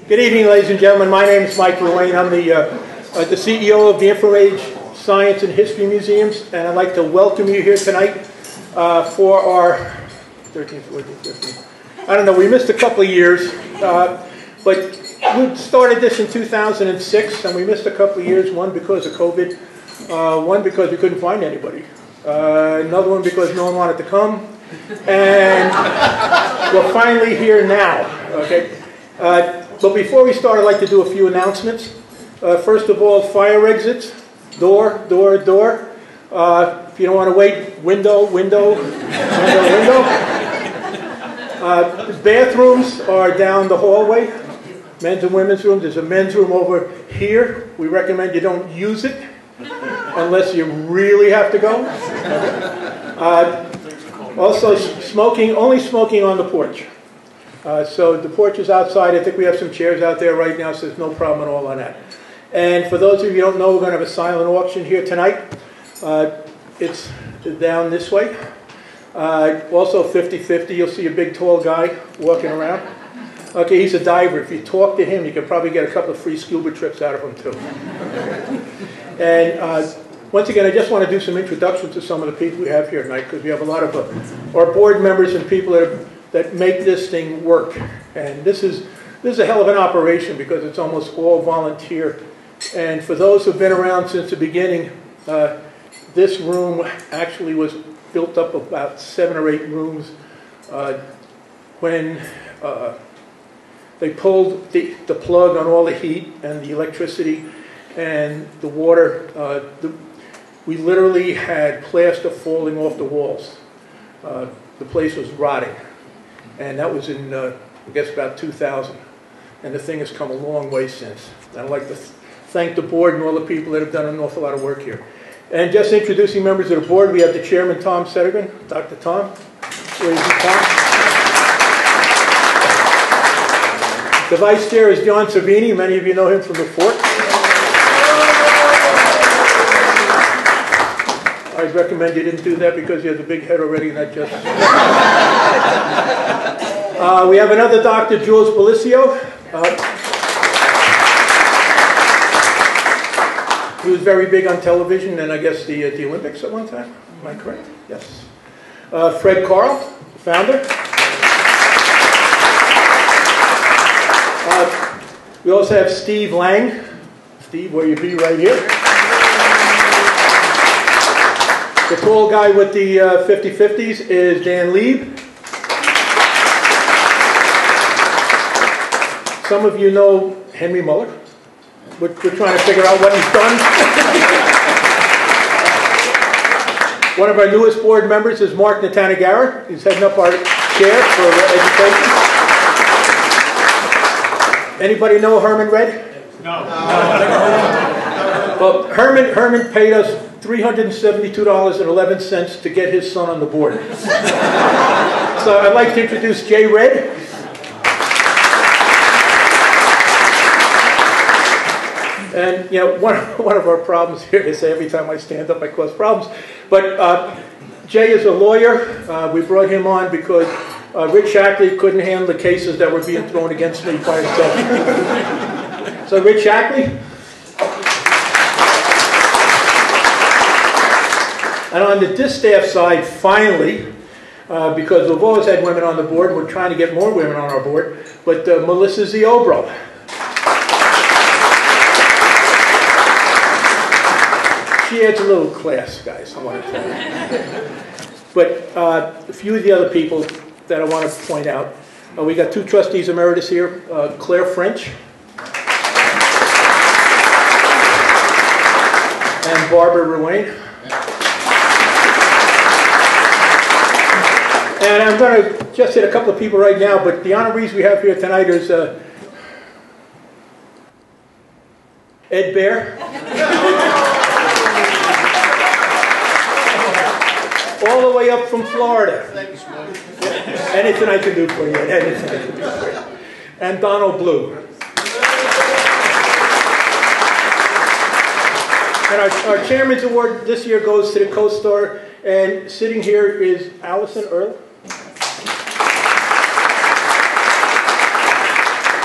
Good evening, ladies and gentlemen. My name is Mike Ruane. I'm the CEO of the InfoAge Science and History Museums, and I'd like to welcome you here tonight for our 13, 14, 15. I don't know, we missed a couple of years, but we started this in 2006, and we missed a couple of years, one because of COVID, one because we couldn't find anybody, another one because no one wanted to come, and we're finally here now, okay? But before we start, I'd like to do a few announcements. First of all, fire exits, door. If you don't want to wait, window. Bathrooms are down the hallway, men's and women's rooms. There's a men's room over here. We recommend you don't use it unless you really have to go. Also, only smoking on the porch. So the porch is outside. I think we have some chairs out there right now, so there's no problem at all on that. And for those of you who don't know, we're going to have a silent auction here tonight. It's down this way. Also 50-50, you'll see a big tall guy walking around. Okay, he's a diver. If you talk to him, you can probably get a couple of free scuba trips out of him too. And once again, I just want to do some introductions to some of the people we have here tonight, because we have a lot of our board members and people that make this thing work. And this is a hell of an operation because it's almost all volunteer. And for those who've been around since the beginning, this room actually was built up about 7 or 8 rooms when they pulled the plug on all the heat and the electricity and the water. We literally had plaster falling off the walls. The place was rotting. And that was in, I guess, about 2000. And the thing has come a long way since. And I'd like to thank the board and all the people that have done an awful lot of work here. And just introducing members of the board, we have the chairman, Tom Sedergran. Dr. Tom. Where is he, Tom? The vice chair is John Cervini. Many of you know him from the fort. I recommend you didn't do that because you have a big head already, not just... we have another Dr. Jules Belicio. He was very big on television and I guess the Olympics at one time. Am I correct? Yes. Fred Carl, founder. We also have Steve Lang. Steve, where you be right here. The tall guy with the 50-50s is Dan Lieb. Some of you know Henry Muller. We're trying to figure out what he's done. One of our newest board members is Marc Natanagara. He's heading up our chair for education. Anybody know Herman Red? No. Well, Herman paid us $372.11 to get his son on the board. So I'd like to introduce Jay Red. And, you know, one of our problems here, they say every time I stand up I cause problems, but Jay is a lawyer. We brought him on because Rich Shackley couldn't handle the cases that were being thrown against me by himself. So Rich Shackley. And on the distaff side, finally, because we've always had women on the board, we're trying to get more women on our board, but Melissa Ziobro. She adds a little class, guys, I want to tell you. But a few of the other people that I want to point out. We got 2 trustees emeritus here, Clair French and Barbara Ruane. And I'm going to just hit a couple of people right now, but the honorees we have here tonight is Ed Bair. All the way up from Florida. Anything I can do for you. Anything I can do for you. And Donald Blue. And our Chairman's Award this year goes to the co-star. And sitting here is Alison, Ertl.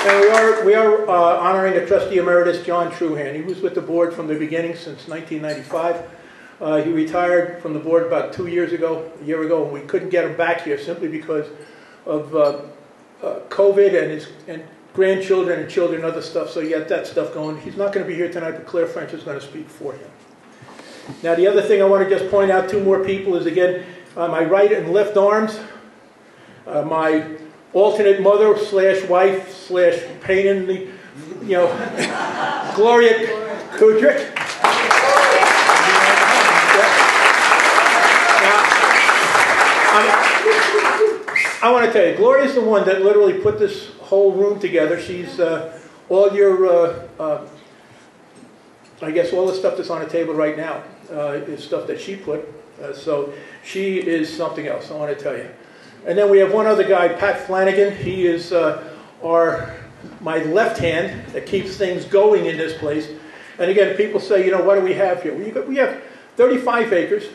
And we are honoring the Trustee Emeritus, John Truhan. He was with the board from the beginning since 1995. He retired from the board about a year ago, and we couldn't get him back here simply because of COVID and his grandchildren and children and other stuff, so he had that stuff going. He's not going to be here tonight, but Clair French is going to speak for him. Now, the other thing I want to just point out, two more people, is again, my right and left arms, my alternate mother slash wife slash pain in the, you know, Gloria Kudrick. I want to tell you, Gloria's the one that literally put this whole room together. She's all your, I guess all the stuff that's on the table right now is stuff that she put. So she is something else, I want to tell you. And then we have one other guy, Pat Flanagan. He is my left hand that keeps things going in this place. And again, people say, you know, what do we have here? We have 35 acres.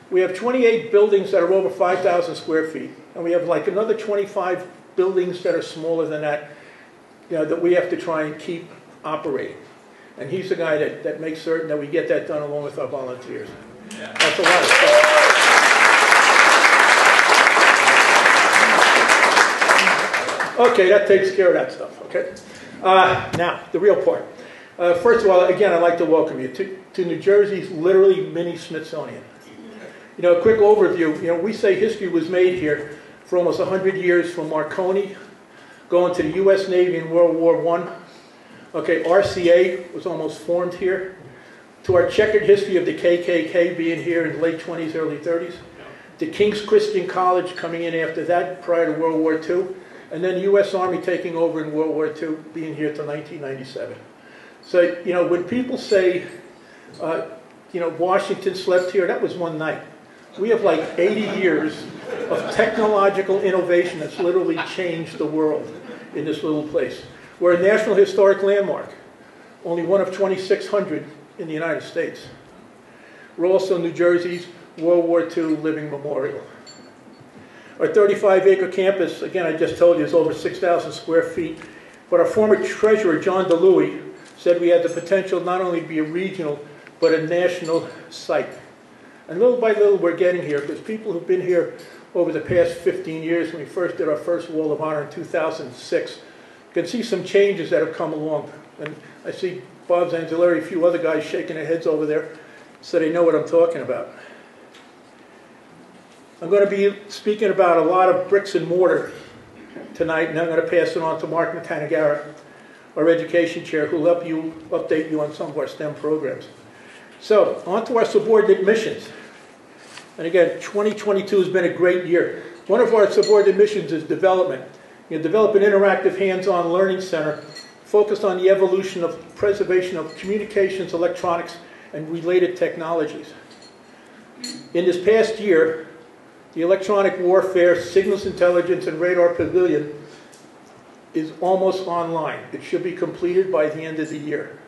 We have 28 buildings that are over 5,000 square feet. And we have like another 25 buildings that are smaller than that, you know, that we have to try and keep operating. And he's the guy that makes certain that we get that done along with our volunteers. Yeah. That's a lot of stuff. Okay, that takes care of that stuff, okay? Now, the real part. First of all, again, I'd like to welcome you to New Jersey's literally mini Smithsonian. You know, a quick overview. You know, we say history was made here for almost 100 years, from Marconi, going to the U.S. Navy in World War I. Okay, RCA was almost formed here, to our checkered history of the KKK being here in the late 20s, early 30s, the King's Christian College coming in after that, prior to World War II, and then the U.S. Army taking over in World War II, being here till 1997. So, you know, when people say, you know, Washington slept here, that was one night. We have like 80 years of technological innovation that's literally changed the world in this little place. We're a National Historic Landmark, only one of 2,600 in the United States. We're also New Jersey's World War II Living Memorial. Our 35-acre campus, again, I just told you, is over 6,000 square feet. But our former treasurer, John DeLuey, said we had the potential not only to be a regional, but a national site. And little by little, we're getting here, because people who've been here over the past 15 years, when we first did our first Wall of Honor in 2006, can see some changes that have come along. And I see Bob Zanzilleri, a few other guys shaking their heads over there, so they know what I'm talking about. I'm going to be speaking about a lot of bricks and mortar tonight, and I'm going to pass it on to Marc Natanagara, our education chair, who will help you update you on some of our STEM programs. So, on to our subordinate missions. And again, 2022 has been a great year. One of our subordinate missions is development. You know, develop an interactive hands-on learning center focused on the evolution of preservation of communications, electronics, and related technologies. In this past year, the electronic warfare, signals intelligence, and radar pavilion is almost online. It should be completed by the end of the year.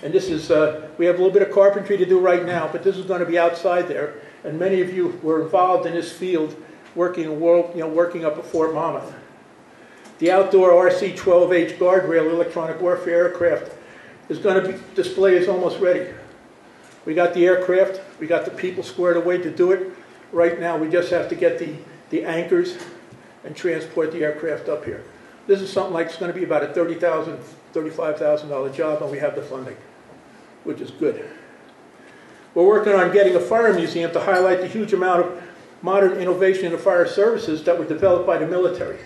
And this is, we have a little bit of carpentry to do right now, but this is going to be outside there. And many of you were involved in this field working, working up at Fort Monmouth. The outdoor RC-12H guardrail electronic warfare aircraft is going to be, display is almost ready. We got the aircraft, we got the people squared away to do it. Right now we just have to get the anchors and transport the aircraft up here. This is something like, it's going to be about a $30,000, $35,000 job, and we have the funding, which is good. We're working on getting a fire museum to highlight the huge amount of modern innovation in the fire services that were developed by the military.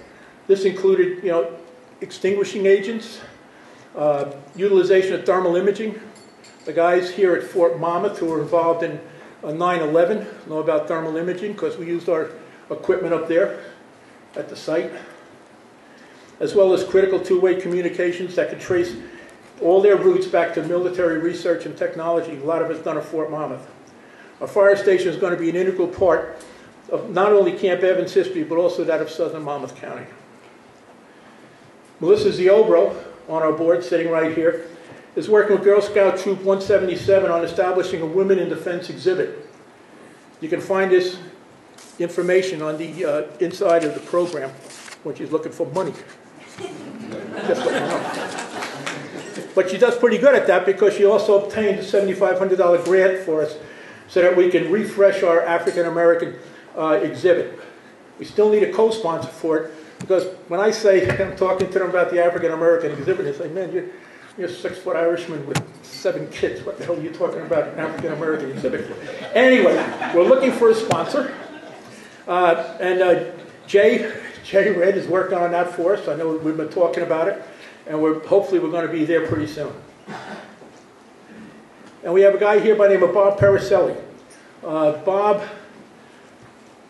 This included, you know, extinguishing agents, utilization of thermal imaging. The guys here at Fort Monmouth who were involved in 9/11 know about thermal imaging because we used our equipment up there at the site, as well as critical two-way communications that could trace all their roots back to military research and technology. A lot of it's done at Fort Monmouth. Our fire station is going to be an integral part of not only Camp Evans history, but also that of Southern Monmouth County. Melissa Ziobro, on our board, sitting right here, is working with Girl Scout Troop 177 on establishing a Women in Defense exhibit. You can find this information on the inside of the program when she's looking for money. Just let you know. But she does pretty good at that because she also obtained a $7,500 grant for us so that we can refresh our African American exhibit. We still need a co-sponsor for it because when I say, I'm talking to them about the African American exhibit, they say, man, you're a 6-foot Irishman with 7 kids. What the hell are you talking about an African American exhibit for? Anyway, we're looking for a sponsor. Jay Red is working on that for us. I know we've been talking about it, and hopefully we're going to be there pretty soon. And we have a guy here by the name of Bob Paracelli. Bob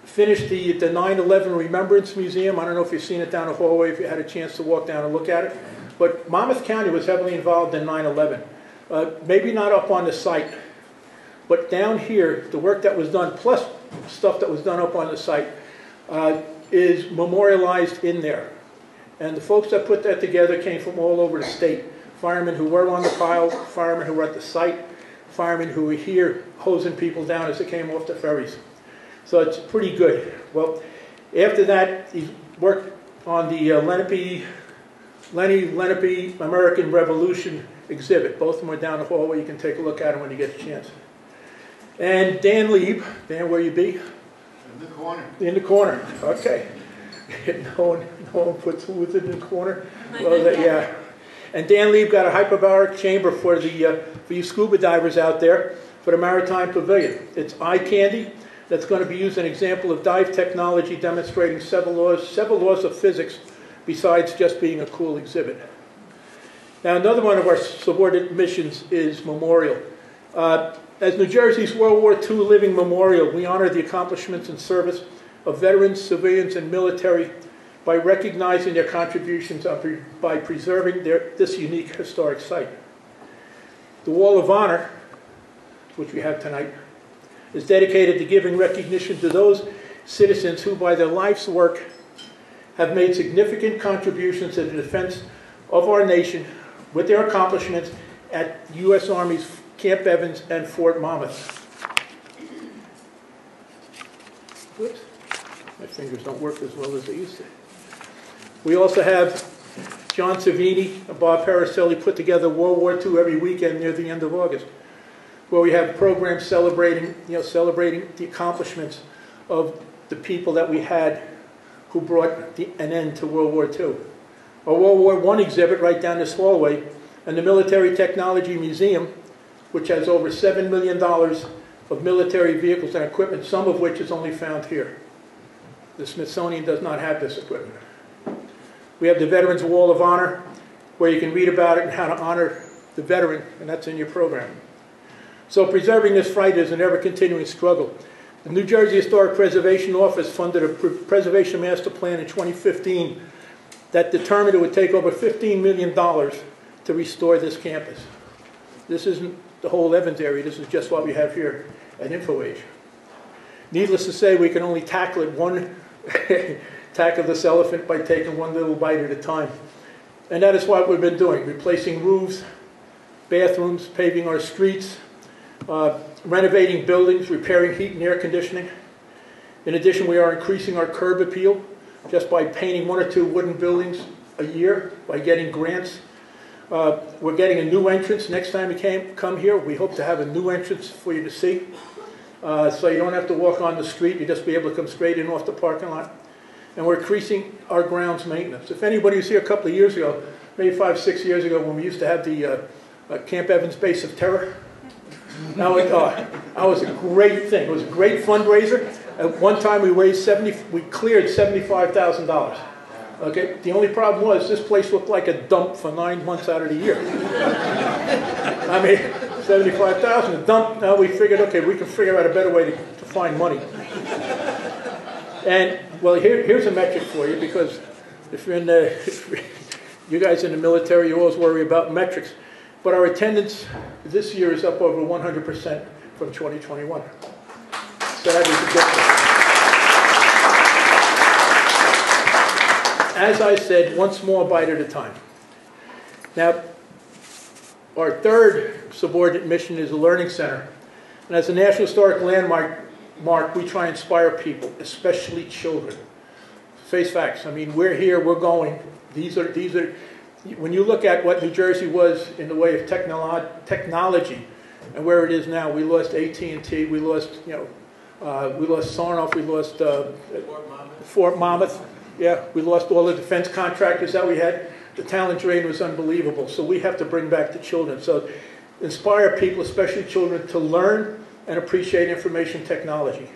finished the 9/11 Remembrance Museum. I don't know if you've seen it down the hallway, if you had a chance to walk down and look at it. But Monmouth County was heavily involved in 9/11. Maybe not up on the site, but down here, the work that was done, plus stuff that was done up on the site, is memorialized in there. And the folks that put that together came from all over the state. Firemen who were on the pile, firemen who were at the site, firemen who were here hosing people down as they came off the ferries. So it's pretty good. Well, after that, he worked on the Lenape American Revolution exhibit. Both of them are down the hallway. You can take a look at them when you get a chance. And Dan Lieb. Dan, where you be? In the corner. In the corner. Okay. no one puts who's in the corner. Well, yeah. And Dan Lieb got a hyperbaric chamber for you scuba divers out there for the Maritime Pavilion. It's eye candy. That's going to be used as an example of dive technology demonstrating several laws of physics besides just being a cool exhibit. Now, another one of our subordinate missions is memorial. As New Jersey's World War II Living Memorial, we honor the accomplishments and service of veterans, civilians, and military by recognizing their contributions by preserving this unique historic site. The Wall of Honor, which we have tonight, is dedicated to giving recognition to those citizens who, by their life's work, have made significant contributions to the defense of our nation with their accomplishments at U.S. Army's Camp Evans and Fort Monmouth. Whoops. My fingers don't work as well as they used to. We also have John Cervini and Bob Paracelli put together World War II every weekend near the end of August, where we have programs celebrating the accomplishments of the people that we had who brought an end to World War II. Our World War I exhibit right down this hallway, and the Military Technology Museum, which has over $7 million of military vehicles and equipment, some of which is only found here. The Smithsonian does not have this equipment. We have the Veterans Wall of Honor, where you can read about it and how to honor the veteran, and that's in your program. So preserving this fight is an ever-continuing struggle. The New Jersey Historic Preservation Office funded a preservation master plan in 2015 that determined it would take over $15 million to restore this campus. This isn't the whole Evans area, this is just what we have here at InfoAge. Needless to say, we can only tackle this elephant by taking one little bite at a time. And that is what we've been doing, replacing roofs, bathrooms, paving our streets, renovating buildings, repairing heat and air conditioning. In addition, we are increasing our curb appeal just by painting 1 or 2 wooden buildings a year, by getting grants. We're getting a new entrance. Next time you come here, we hope to have a new entrance for you to see. So you don't have to walk on the street, you'll just be able to come straight in off the parking lot. And we're increasing our grounds maintenance. If anybody was here a couple of years ago, maybe 5, 6 years ago, when we used to have the Camp Evans Base of Terror, that was a great thing. It was a great fundraiser. At one time we cleared $75,000. Okay, the only problem was this place looked like a dump for 9 months out of the year. I mean, $75,000 a dump. Now we figured, okay, we can figure out a better way to find money. And well, here's a metric for you, because if you're in you guys in the military, you always worry about metrics. But our attendance this year is up over 100% from 2021. So that is a good thing. As I said, one small bite at a time. Now, our third subordinate mission is a learning center. And as a National Historic Landmark, we try and inspire people, especially children. Face facts. I mean, we're here, we're going. These are when you look at what New Jersey was in the way of technology and where it is now, we lost AT&T, we lost, we lost Sarnoff, we lost Fort Monmouth. Yeah, we lost all the defense contractors that we had. The talent drain was unbelievable. So we have to bring back the children. So inspire people, especially children, to learn and appreciate information technology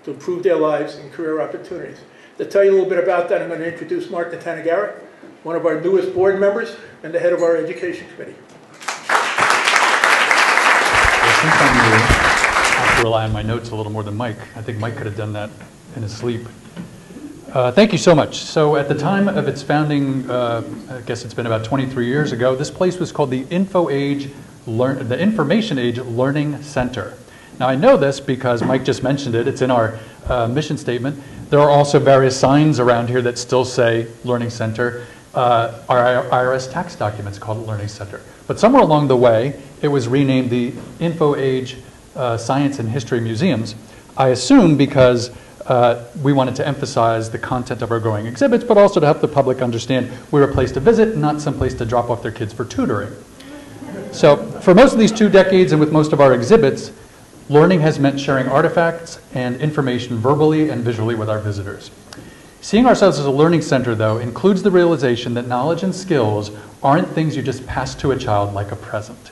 to improve their lives and career opportunities. To tell you a little bit about that, I'm going to introduce Marc Natanagara, one of our newest board members and the head of our education committee. I think I'm going to have to rely on my notes a little more than Mike. I think Mike could have done that in his sleep. Thank you so much. So at the time of its founding, I guess it's been about 23 years ago, this place was called the InfoAge, the Information Age Learning Center. Now I know this because Mike just mentioned it. It's in our mission statement. There are also various signs around here that still say Learning Center. Our IRS tax documents called it Learning Center. But somewhere along the way, it was renamed the InfoAge Science and History Museums. I assume because we wanted to emphasize the content of our growing exhibits, but also to help the public understand we're a place to visit, not some place to drop off their kids for tutoring. So for most of these 2 decades and with most of our exhibits, learning has meant sharing artifacts and information verbally and visually with our visitors. Seeing ourselves as a learning center, though, includes the realization that knowledge and skills aren't things you just pass to a child like a present.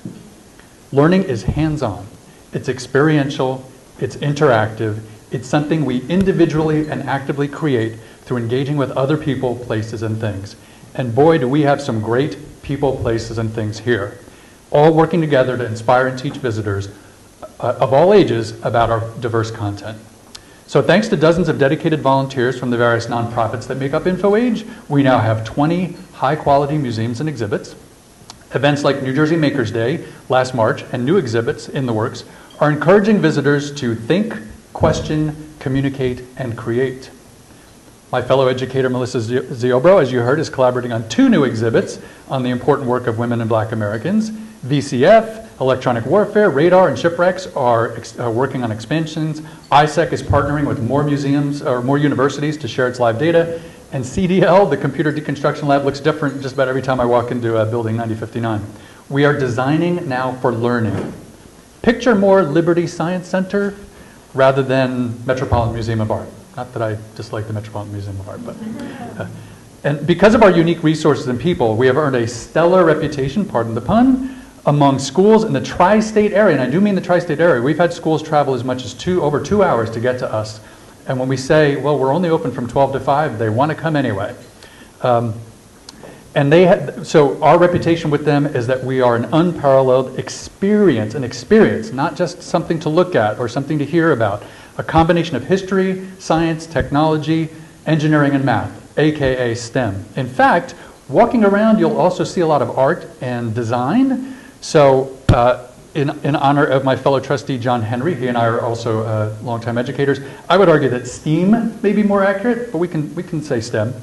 Learning is hands-on. It's experiential. It's interactive. It's something we individually and actively create through engaging with other people, places, and things. And boy, do we have some great people, places, and things here, all working together to inspire and teach visitors of all ages about our diverse content. So thanks to dozens of dedicated volunteers from the various nonprofits that make up InfoAge, we now have 20 high-quality museums and exhibits. Events like New Jersey Makers Day last March and new exhibits in the works are encouraging visitors to think, question, communicate, and create. My fellow educator, Melissa Ziobro, as you heard, is collaborating on 2 new exhibits on the important work of women and Black Americans. VCF, Electronic Warfare, Radar, and Shipwrecks are working on expansions. ISEC is partnering with more museums or more universities to share its live data. And CDL, the Computer Deconstruction Lab, looks different just about every time I walk into Building 9059. We are designing now for learning. Picture more Liberty Science Center rather than Metropolitan Museum of Art. Not that I dislike the Metropolitan Museum of Art, but... and because of our unique resources and people, we have earned a stellar reputation, pardon the pun, among schools in the tri-state area, and I do mean the tri-state area. We've had schools travel as much as over 2 hours to get to us. And when we say, well, we're only open from 12 to 5, they want to come anyway. So our reputation with them is that we are an unparalleled experience, not just something to look at or something to hear about. A combination of history, science, technology, engineering, and math, AKA STEM. In fact, walking around, you'll also see a lot of art and design. So in honor of my fellow trustee, John Henry, he and I are also longtime educators, I would argue that STEAM may be more accurate, but we can say STEM.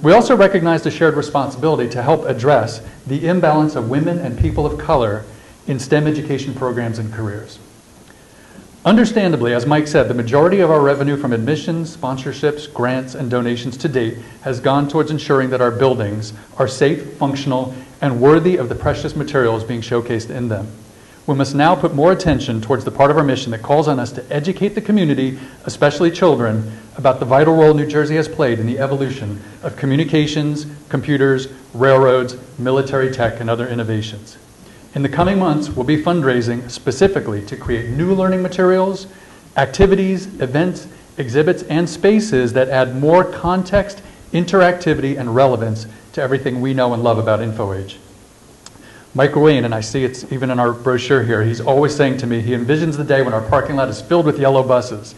We also recognize the shared responsibility to help address the imbalance of women and people of color in STEM education programs and careers. Understandably, as Mike said, the majority of our revenue from admissions, sponsorships, grants, and donations to date has gone towards ensuring that our buildings are safe, functional, and worthy of the precious materials being showcased in them. We must now put more attention towards the part of our mission that calls on us to educate the community, especially children, about the vital role New Jersey has played in the evolution of communications, computers, railroads, military tech, and other innovations. In the coming months, we'll be fundraising specifically to create new learning materials, activities, events, exhibits, and spaces that add more context, interactivity, and relevance to everything we know and love about InfoAge. Mike Ruane, and I see it's even in our brochure here, he's always saying to me he envisions the day when our parking lot is filled with yellow buses.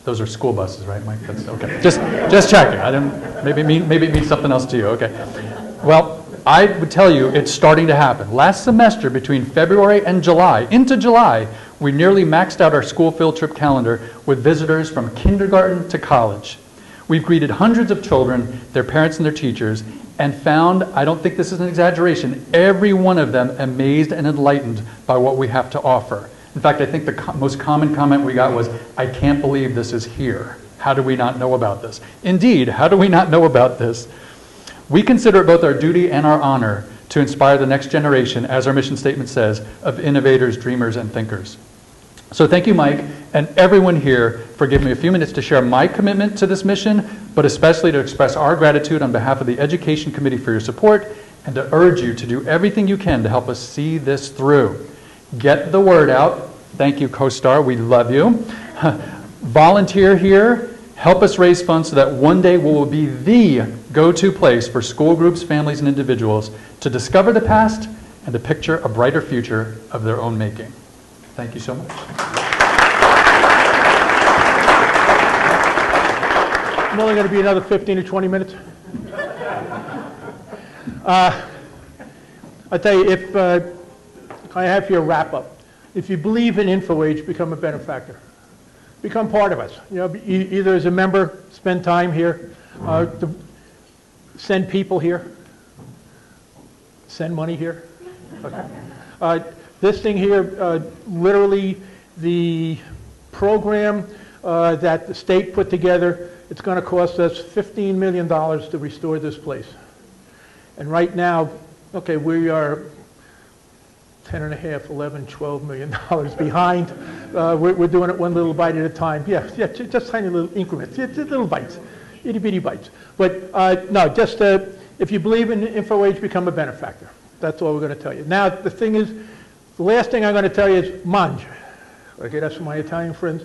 Those are school buses, right, Mike? That's okay. Just checking. I didn't. Maybe it means something else to you. Okay. Well, I would tell you it's starting to happen. Last semester, between February and July, into July, we nearly maxed out our school field trip calendar with visitors from kindergarten to college. We've greeted hundreds of children, their parents, and their teachers, and found, I don't think this is an exaggeration, every one of them amazed and enlightened by what we have to offer. In fact, I think the most common comment we got was, I can't believe this is here. How do we not know about this? Indeed, how do we not know about this? We consider it both our duty and our honor to inspire the next generation, as our mission statement says, of innovators, dreamers, and thinkers. So thank you, Mike, and everyone here for giving me a few minutes to share my commitment to this mission, but especially to express our gratitude on behalf of the Education Committee for your support, and to urge you to do everything you can to help us see this through. Get the word out. Thank you, co-star. We love you. Volunteer here. Help us raise funds so that one day we will be the go-to place for school groups, families, and individuals to discover the past and to picture a brighter future of their own making. Thank you so much. I'm only going to be another 15 or 20 minutes. I tell you, if I have here a wrap up. If you believe in InfoAge, become a benefactor. Become part of us. You know, either as a member, spend time here, send people here, send money here. Okay. This thing here, literally the program that the state put together, it's going to cost us $15 million to restore this place. And right now, okay, we are 10 and a half, 11, $12 million behind. We're doing it one little bite at a time. Yeah, just tiny little increments, just little bites, itty bitty bites. But no, just if you believe in InfoAge, become a benefactor. That's all we're going to tell you. Now, the thing is, the last thing I'm going to tell you is mange. Okay, that's for my Italian friends.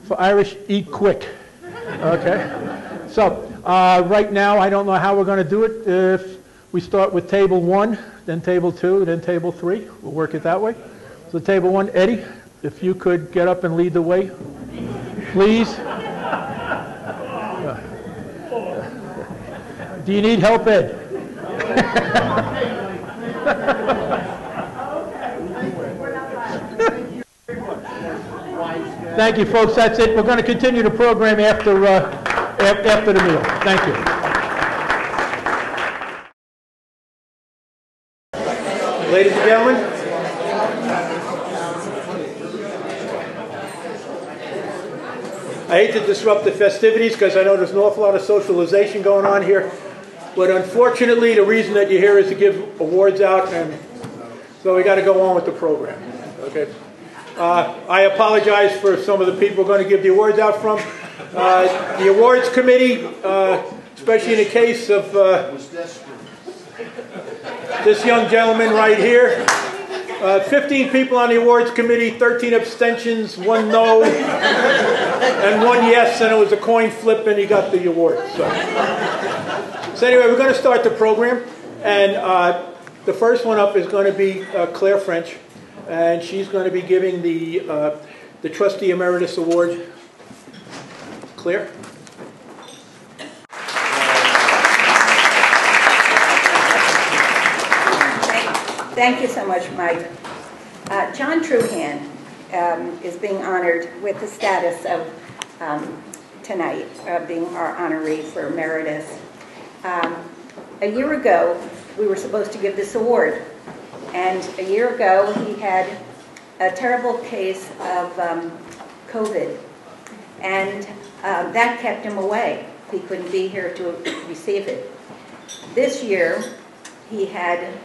For Irish, eat quick. Okay? So, right now, I don't know how we're going to do it. If we start with table 1, then table 2, then table 3. We'll work it that way. So table 1, Eddie, if you could get up and lead the way, please. Do you need help, Ed? Thank you, folks. That's it. We're going to continue the program after the meal. Thank you. Ladies and gentlemen, I hate to disrupt the festivities because I know there's an awful lot of socialization going on here, but unfortunately the reason that you're here is to give awards out, and so we got to go on with the program. Okay. I apologize for some of the people we're going to give the awards out from. The awards committee, especially in the case of this young gentleman right here. 15 people on the awards committee, 13 abstentions, 1 no, and 1 yes, and it was a coin flip, and he got the award. So anyway, we're going to start the program, and the first one up is going to be Claire French, and she's going to be giving the Trustee Emeritus Award. Claire? Thank you so much, Mike. John Truhan is being honored with the status of tonight, being our honoree for Emeritus. A year ago, we were supposed to give this award, and a year ago he had a terrible case of COVID, and that kept him away. He couldn't be here to receive it. This year, he had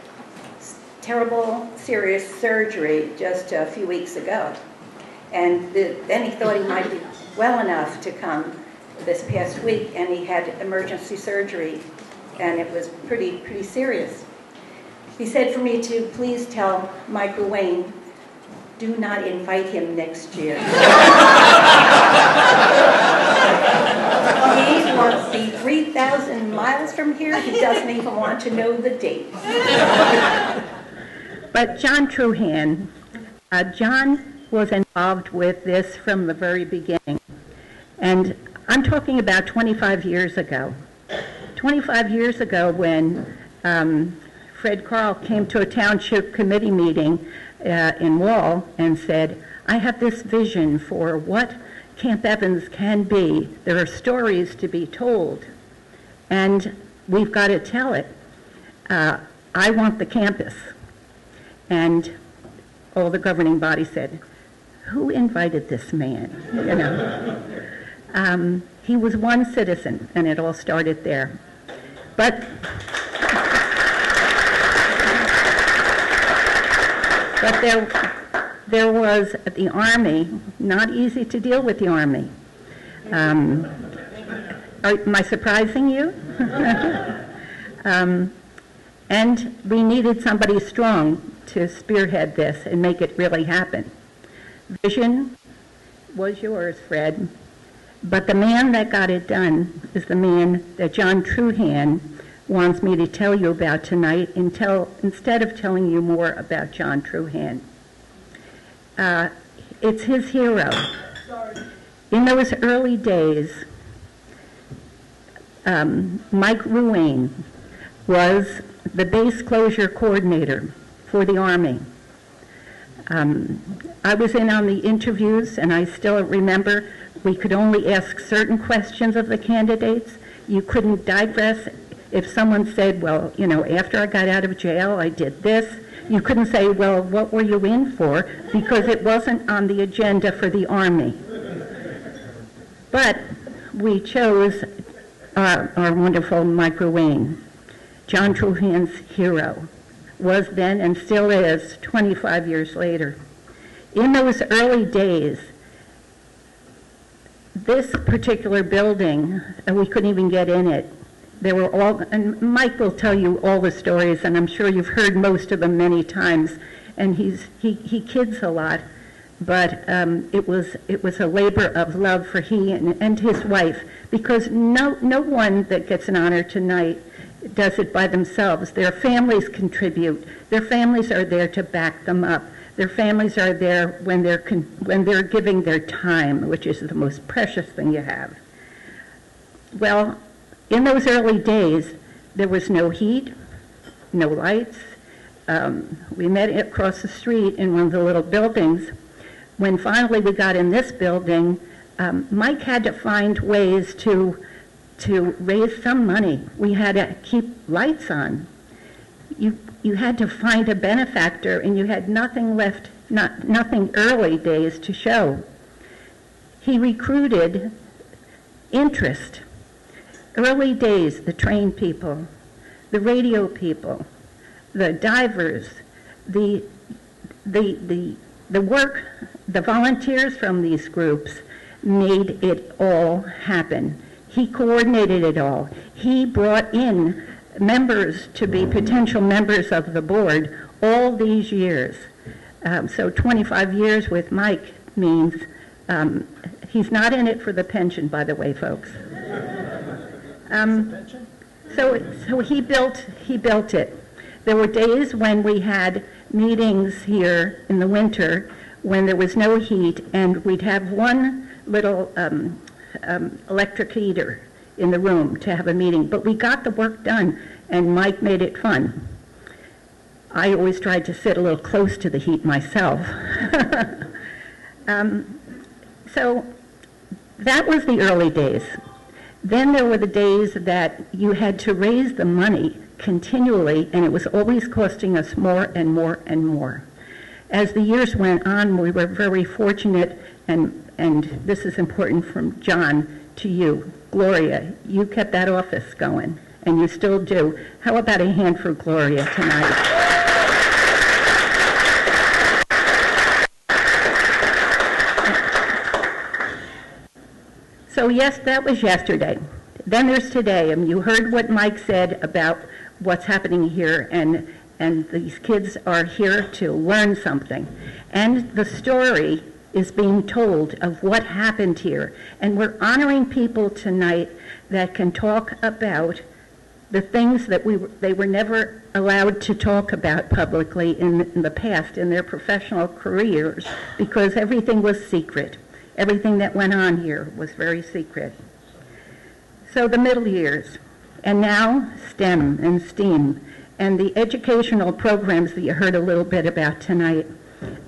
terrible, serious surgery just a few weeks ago. And then he thought he might be well enough to come this past week, and he had emergency surgery, and it was pretty serious. He said for me to please tell Mike Ruane, do not invite him next year. He wants to be 3,000 miles from here. He doesn't even want to know the date. But John Truhan, John was involved with this from the very beginning. And I'm talking about 25 years ago. 25 years ago when Fred Carl came to a township committee meeting in Wall and said, I have this vision for what Camp Evans can be. There are stories to be told, and we've got to tell it. I want the campus. And all the governing body said, who invited this man? You know, he was one citizen, and it all started there. But there was at the Army, not easy to deal with the Army. Am I surprising you? And we needed somebody strong to spearhead this and make it really happen. Vision was yours, Fred, but the man that got it done is the man that John Truhan wants me to tell you about tonight instead of telling you more about John Truhan. It's his hero. In those early days, Mike Ruane was the base closure coordinator for the Army. I was in on the interviews, and I still remember we could only ask certain questions of the candidates. You couldn't digress. If someone said, well, you know, after I got out of jail, I did this, you couldn't say, well, what were you in for? Because it wasn't on the agenda for the Army. But we chose our wonderful Mike Ruane, John Truhan's hero, was then and still is 25 years later. In those early days, this particular building, we couldn't even get in it. There were all, and Mike will tell you all the stories, and I'm sure you've heard most of them many times, and he kids a lot, but it was a labor of love for he and his wife, because no one that gets an honor tonight does it by themselves. Their families contribute. Their families are there to back them up. Their families are there when they're giving their time, which is the most precious thing you have. Well, in those early days, there was no heat, no lights. We met across the street in one of the little buildings. When finally we got in this building, Mike had to find ways to raise some money. We had to keep lights on. You had to find a benefactor, and you had nothing left, nothing early days to show. He recruited interest. Early days, the train people, the radio people, the divers, the work, the volunteers from these groups made it all happen. He coordinated it all. He brought in members to be potential members of the board all these years. So 25 years with Mike means he's not in it for the pension, by the way, folks. So he built it. There were days when we had meetings here in the winter when there was no heat, and we'd have one little electric heater in the room to have a meeting, but we got the work done, and Mike made it fun. I always tried to sit a little close to the heat myself. So that was the early days. Then there were the days that you had to raise the money continually, and it was always costing us more and more and more. As the years went on, we were very fortunate, and this is important from John to you. Gloria, you kept that office going, and you still do. How about a hand for Gloria tonight? So yes, that was yesterday. Then there's today, and you heard what Mike said about what's happening here, and these kids are here to learn something. And the story is being told of what happened here. And we're honoring people tonight that can talk about the things that they were never allowed to talk about publicly in the past in their professional careers, because everything was secret. Everything that went on here was very secret. So the middle years, and now STEM and STEAM, and the educational programs that you heard a little bit about tonight.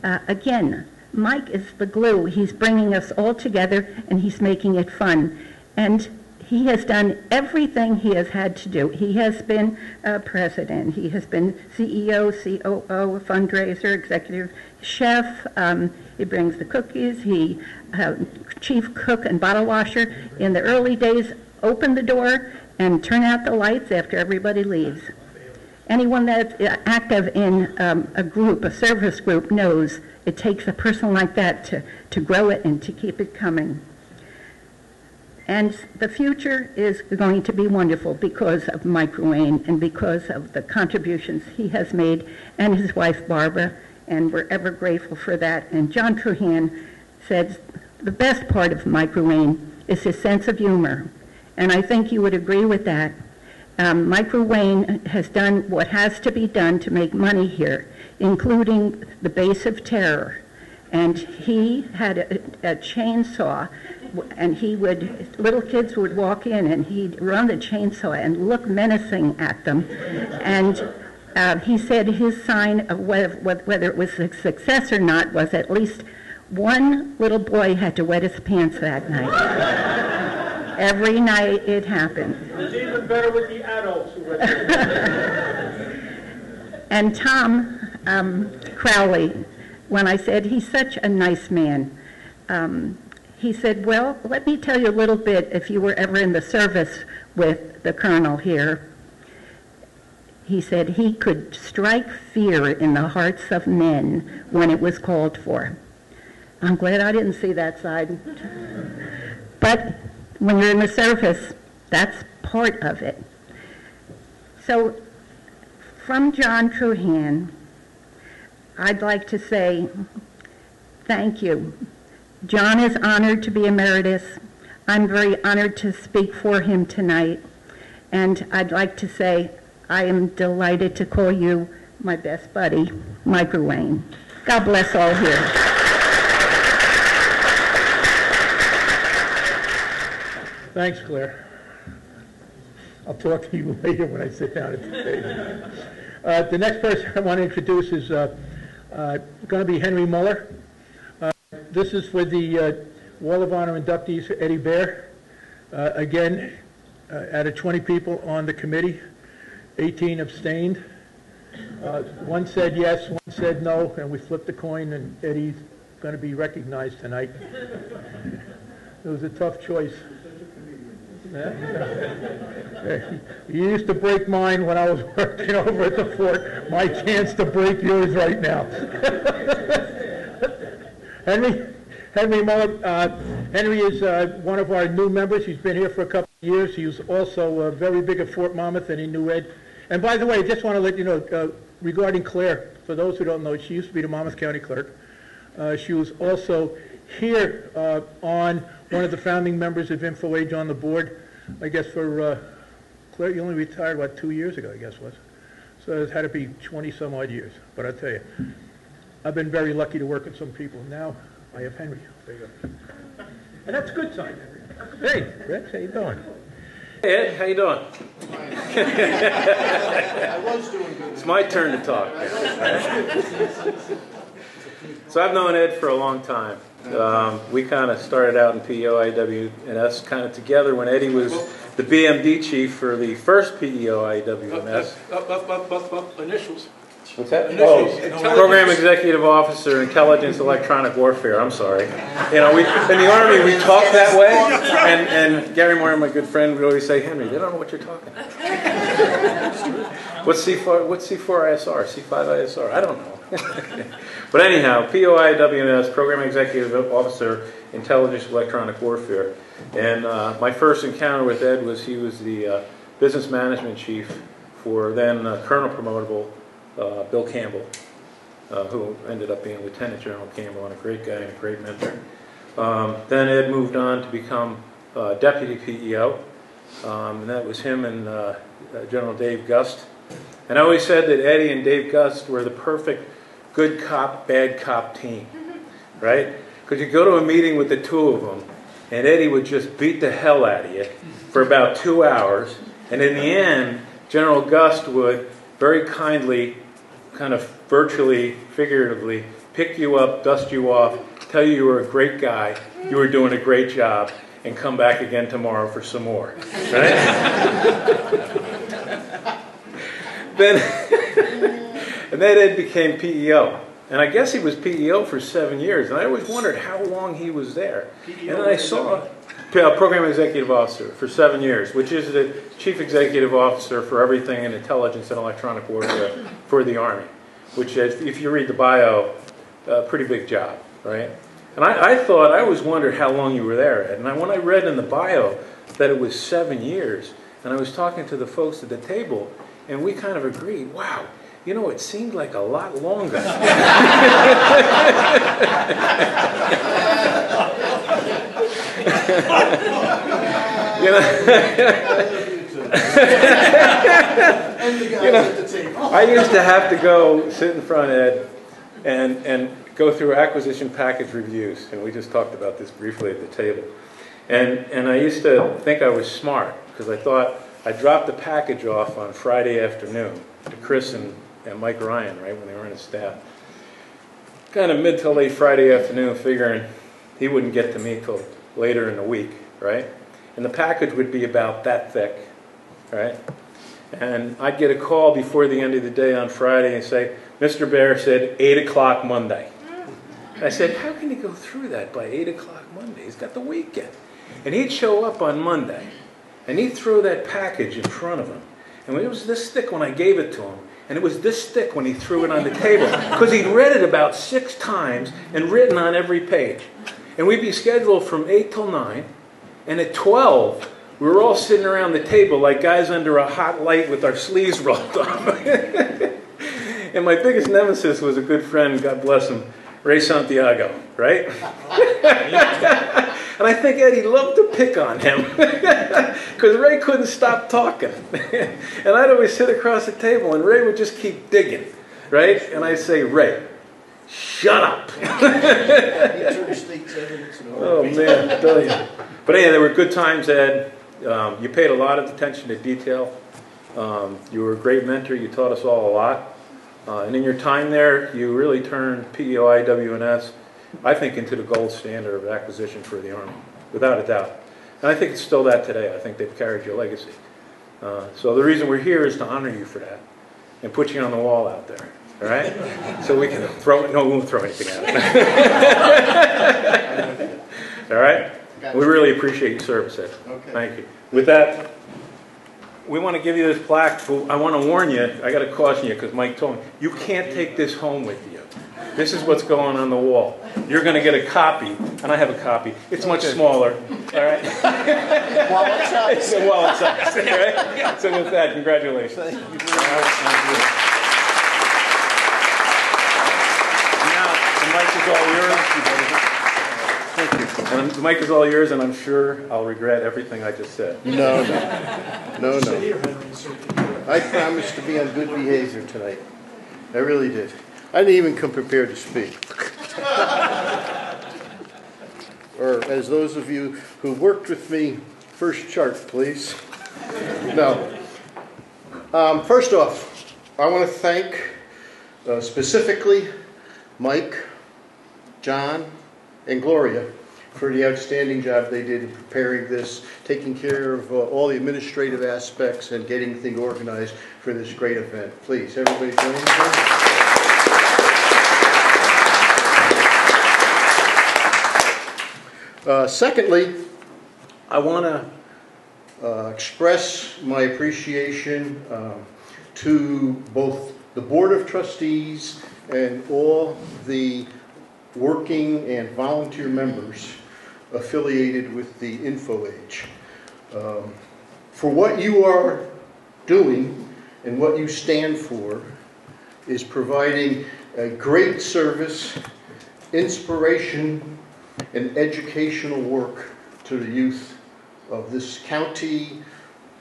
Again, Mike is the glue. He's bringing us all together, and he's making it fun. And he has done everything he has had to do. He has been president. He has been CEO, COO, fundraiser, executive chef. He brings the cookies. He chief cook and bottle washer. In the early days, opened the door and turn out the lights after everybody leaves. Anyone that's active in a group, a service group, knows it takes a person like that to grow it and to keep it coming. And the future is going to be wonderful because of Mike Ruane and because of the contributions he has made, and his wife Barbara, and we're ever grateful for that. And John Truhan said the best part of Mike Ruane is his sense of humor, and I think you would agree with that. Mike Ruane has done what has to be done to make money here, including the base of terror. And he had a chainsaw, and little kids would walk in and he'd run the chainsaw and look menacing at them. And he said his sign of whether it was a success or not was at least one little boy had to wet his pants that night. Every night it happened. It's even better with the adults who were And Tom Crowley, when I said he's such a nice man, he said, well, let me tell you a little bit if you were ever in the service with the colonel here. He said he could strike fear in the hearts of men when it was called for. I'm glad I didn't see that side. But when you're in the service, that's part of it. So from John Truhan, I'd like to say thank you. John is honored to be emeritus. I'm very honored to speak for him tonight. And I'd like to say I am delighted to call you my best buddy, Mike Ruane. God bless all here. Thanks, Claire. I'll talk to you later when I sit down at the table. The next person I want to introduce is going to be Henry Muller. This is for the Wall of Honor inductees, Eddie Bair. Again, out of 20 people on the committee, 18 abstained. One said yes, one said no, and we flipped the coin, and Eddie's going to be recognized tonight. It was a tough choice. You used to break mine when I was working over at the fort. My chance to break yours right now. Henry Muller. Henry is one of our new members. He's been here for a couple of years. He was also very big at Fort Monmouth, and he knew Ed. And by the way, I just want to let you know, regarding Claire, for those who don't know, she used to be the Monmouth County Clerk. She was also here on one of the founding members of InfoAge on the board, I guess for, Claire, you only retired, what, 2 years ago, I guess was. So it had to be 20 some odd years. But I tell you, I've been very lucky to work with some people. Now I have Henry. There you go. And that's a good sign, Henry. Hey, Rex, how you doing? Hey, Ed, how you doing? I was doing good. It's my turn to talk. So I've known Ed for a long time. We kind of started out in PEO, IWNS kind of together when Eddie was the BMD chief for the first PEO, IWNS. Initials. What's that? Initials. Oh, Program Executive Officer, Intelligence, Electronic Warfare. I'm sorry. You know, in the Army we talk that way, and Gary Moore, my good friend, would always say, Henry, they don't know what you're talking about. What's C4? What's C4 ISR? C5 ISR? I don't know. But anyhow, POIWNS, Program Executive Officer, Intelligence, Electronic Warfare. And my first encounter with Ed was he was the business management chief for then Colonel promotable Bill Campbell, who ended up being Lieutenant General Campbell, and a great guy and a great mentor. Then Ed moved on to become Deputy PEO, and that was him and General Dave Gust. And I always said that Eddie and Dave Gust were the perfect good cop, bad cop team, right? Because you go to a meeting with the two of them, and Eddie would just beat the hell out of you for about 2 hours, and in the end, General Gust would very kindly, kind of virtually, figuratively, pick you up, dust you off, tell you were a great guy, you were doing a great job, and come back again tomorrow for some more, right? And then Ed became PEO. And I guess he was PEO for 7 years. And I always wondered how long he was there. And then I saw, Program Executive Officer for 7 years, which is the Chief Executive Officer for everything in intelligence and electronic warfare for the Army, which, if you read the bio, pretty big job, right? And I always wondered how long you were there, Ed. And when I read in the bio that it was 7 years, and I was talking to the folks at the table, and we kind of agreed, wow, you know, it seemed like a lot longer. You know, I used to have to go sit in front, Ed, and go through acquisition package reviews, and we just talked about this briefly at the table. And I used to think I was smart, because I thought I dropped the package off on Friday afternoon to Chris and Mike Ryan, right, when they were on his staff. Kind of mid to late Friday afternoon, figuring he wouldn't get to me till later in the week, right? And the package would be about that thick, right? And I'd get a call before the end of the day on Friday and say, Mr. Bair said 8 o'clock Monday. I said, how can he go through that by 8 o'clock Monday? He's got the weekend. And he'd show up on Monday, and he'd throw that package in front of him. And it was this thick when I gave it to him, and it was this thick when he threw it on the table, because he'd read it about 6 times and written on every page. And we'd be scheduled from 8 till 9, and at 12, we were all sitting around the table like guys under a hot light with our sleeves rolled up. And my biggest nemesis was a good friend, God bless him, Ray Santiago, right? And I think Eddie loved to pick on him because Ray couldn't stop talking. And I'd always sit across the table and Ray would just keep digging, right? And I'd say, Ray, shut up. Oh, man, I tell you. But anyway, there were good times, Ed. You paid a lot of attention to detail. You were a great mentor. You taught us all a lot. And in your time there, you really turned PEOI WNS, I think, into the gold standard of acquisition for the Army, without a doubt. And I think it's still that today. I think they've carried your legacy. So the reason we're here is to honor you for that and put you on the wall out there, all right? So we can throw it. No, we won't throw anything at it. All right? We really appreciate your service, Ed. Okay. Thank you. With that, we want to give you this plaque. But I want to warn you, I got to caution you, because Mike told me, you can't take this home with you. This is what's going on the wall. You're going to get a copy, and I have a copy. It's much smaller, all right? Wallet size. It's a wallet size, all right? So with that, congratulations. Thank you. Now, the mic is all yours. Thank you. And the mic is all yours, and I'm sure I'll regret everything I just said. No. I promised to be on good behavior tonight. I really did. I didn't even come prepared to speak. Or as those of you who worked with me, first chart, please. No. First off, I want to thank specifically Mike, John, and Gloria for the outstanding job they did in preparing this, taking care of all the administrative aspects and getting things organized for this great event. Please, everybody join me. Secondly, I want to express my appreciation to both the Board of Trustees and all the working and volunteer members affiliated with the InfoAge for what you are doing and what you stand for is providing a great service, inspiration, and educational work to the youth of this county,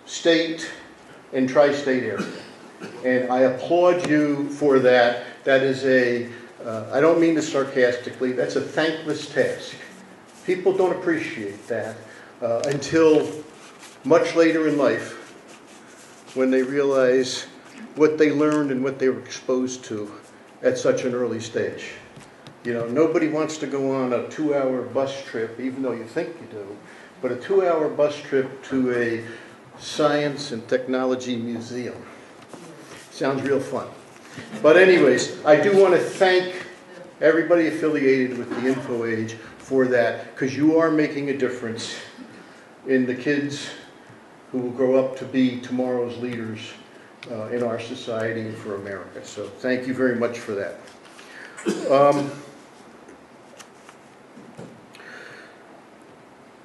state, and tri-state area. And I applaud you for that. That is I don't mean this sarcastically, that's a thankless task. People don't appreciate that until much later in life when they realize what they learned and what they were exposed to at such an early stage. You know, nobody wants to go on a 2-hour bus trip, even though you think you do, but a 2-hour bus trip to a science and technology museum. Sounds real fun. But anyways, I do want to thank everybody affiliated with the InfoAge for that, because you are making a difference in the kids who will grow up to be tomorrow's leaders in our society and for America. So thank you very much for that.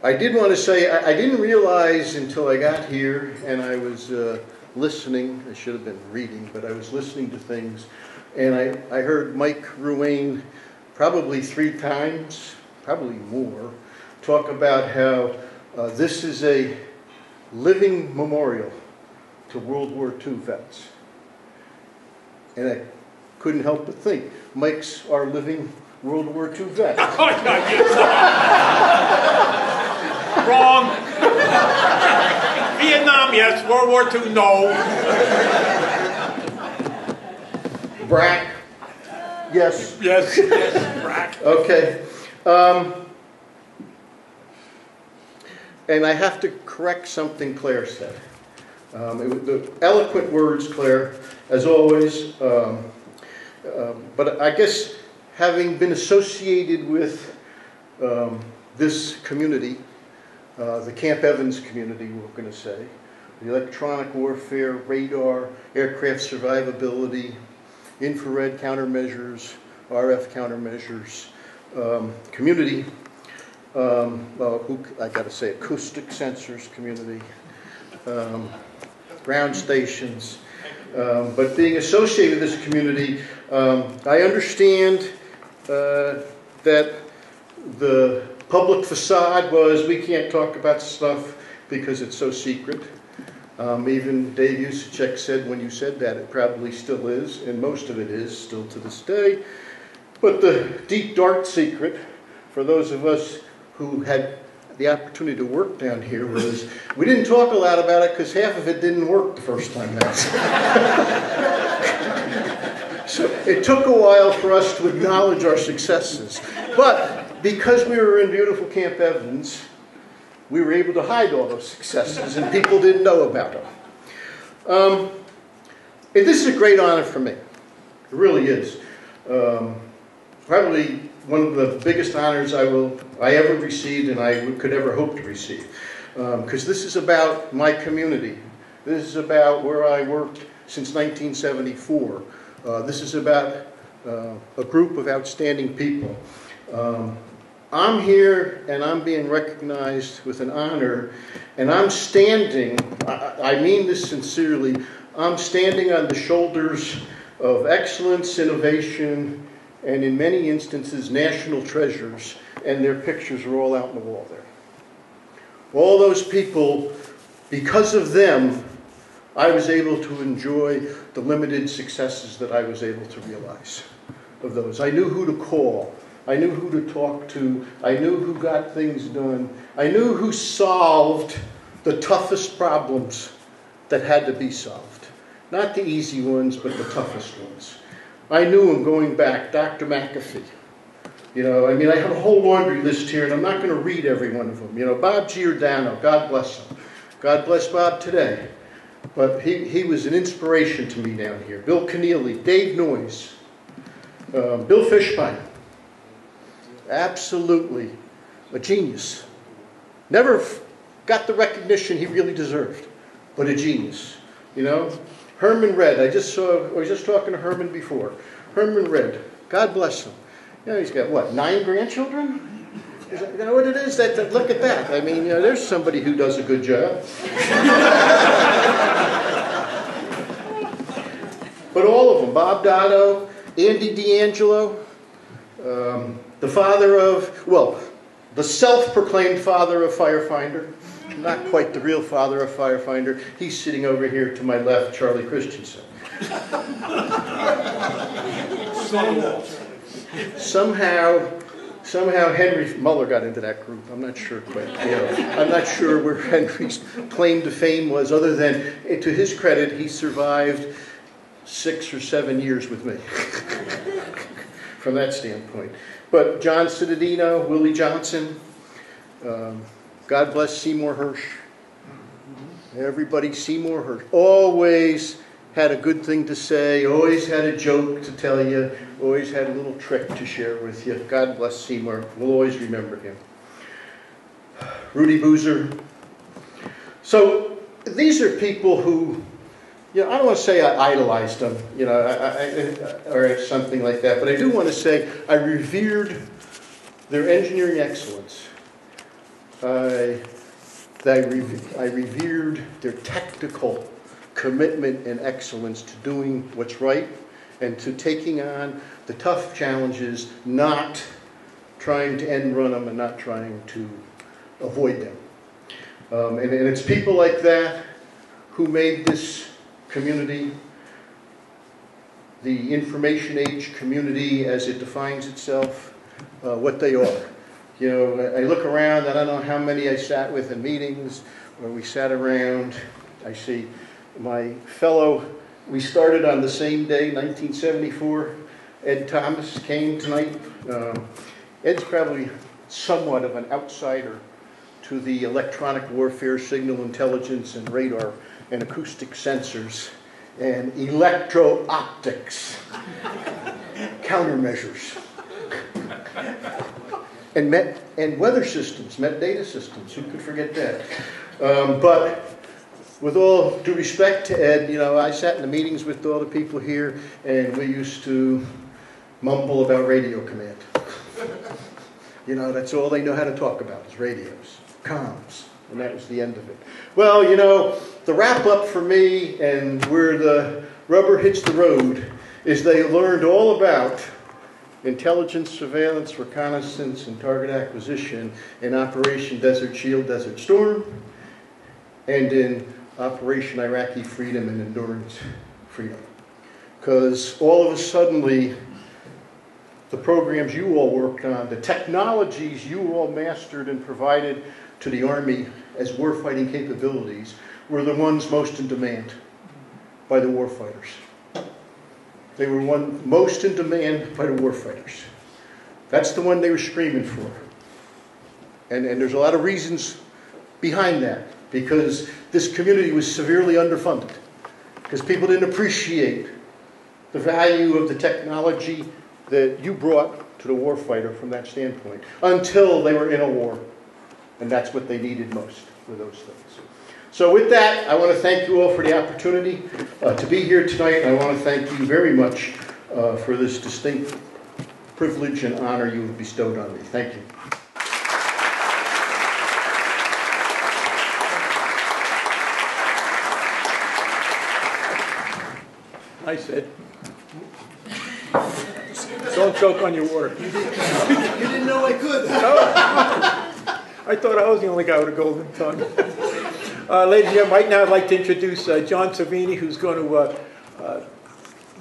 I did want to say, I didn't realize until I got here and I was listening, I should have been reading, but I was listening to things, and I heard Mike Ruane probably 3 times, probably more, talk about how this is a living memorial to World War II vets. And I couldn't help but think, Mike's our living World War II vet. Wrong. Vietnam, yes. World War II, no. Brack, yes. Yes, yes, Brack. Okay. And I have to correct something Claire said. The eloquent words, Claire, as always. But I guess having been associated with this community, the Camp Evans community, we're going to say, the electronic warfare, radar, aircraft survivability, infrared countermeasures, RF countermeasures, community, I got to say acoustic sensors community, ground stations, but being associated with this community, I understand that the public facade was we can't talk about stuff because it's so secret. Even Dave Usacek said when you said that it probably still is, and most of it is still to this day. But the deep dark secret for those of us who had the opportunity to work down here was we didn't talk a lot about it because half of it didn't work the first time out. So it took a while for us to acknowledge our successes. But because we were in beautiful Camp Evans, we were able to hide all those successes and people didn't know about them. And this is a great honor for me. It really is. Probably one of the biggest honors I ever received and I could ever hope to receive. Because this is about my community. This is about where I worked since 1974. This is about a group of outstanding people. I'm here and I'm being recognized with an honor, and I'm standing, I mean this sincerely, I'm standing on the shoulders of excellence, innovation, and in many instances, national treasures, and their pictures are all out on the wall there. All those people, because of them, I was able to enjoy the limited successes that I was able to realize of those. I knew who to call. I knew who to talk to. I knew who got things done. I knew who solved the toughest problems that had to be solved. Not the easy ones, but the toughest ones. I knew him going back, Dr. McAfee. You know, I mean, I have a whole laundry list here, and I'm not going to read every one of them. You know, Bob Giordano, God bless him. God bless Bob today. But he was an inspiration to me down here. Bill Keneally, Dave Noyes, Bill Fishbein. Absolutely a genius. Never got the recognition he really deserved, but a genius. You know, Herman Redd. I was just talking to Herman before. Herman Redd. God bless him. You know, he's got what, 9 grandchildren? Is that, you know what it is? Look at that. I mean, you know, there's somebody who does a good job. But all of them, Bob Dotto, Andy D'Angelo, the father of, well, the self-proclaimed father of firefighter, not quite the real father of firefighter. He's sitting over here to my left, Charlie Christensen. Somehow Henry Muller got into that group. I'm not sure quite. You know, I'm not sure where Henry's claim to fame was, other than, to his credit, he survived 6 or 7 years with me from that standpoint. But John Citadino, Willie Johnson, God bless Seymour Hirsch. Everybody, Seymour Hirsch, always had a good thing to say, always had a joke to tell you, always had a little trick to share with you. God bless Seymour. We'll always remember him. Rudy Boozer, So these are people who, you know, I don't want to say I idolized them, you know, or something like that, but I do want to say I revered their engineering excellence. I revered their technical commitment and excellence to doing what's right and to taking on the tough challenges, not trying to end run them and not trying to avoid them. And it's people like that who made this community, the information age community as it defines itself, what they are. You know, I look around, I don't know how many I sat with in meetings where we sat around. I see my fellow, we started on the same day, 1974. Ed Thomas came tonight. Ed's probably somewhat of an outsider to the electronic warfare, signal intelligence, and radar and acoustic sensors and electro-optics countermeasures. And weather systems, metadata systems, who could forget that? But with all due respect to Ed, you know, I sat in the meetings with all the people here, and we used to mumble about radio command. You know, that's all they know how to talk about is radios, comms, and that was the end of it. Well, you know, the wrap up for me and where the rubber hits the road is they learned all about intelligence, surveillance, reconnaissance, and target acquisition in Operation Desert Shield, Desert Storm, and in Operation Iraqi Freedom and Enduring Freedom. Because all of a sudden, the programs you all worked on, the technologies you all mastered and provided to the Army as warfighting capabilities were the ones most in demand by the warfighters. They were most in demand by the warfighters. That's the one they were screaming for. And there's a lot of reasons behind that, because this community was severely underfunded, because people didn't appreciate the value of the technology that you brought to the warfighter from that standpoint, until they were in a war. And that's what they needed most, were those things. So with that, I want to thank you all for the opportunity to be here tonight. I want to thank you very much for this distinct privilege and honor you have bestowed on me. Thank you. Nice, Ed. Don't choke on your water. You didn't know I could. I thought I was the only guy with a golden tongue. Ladies and gentlemen, right now I'd like to introduce John Cervini, who's going to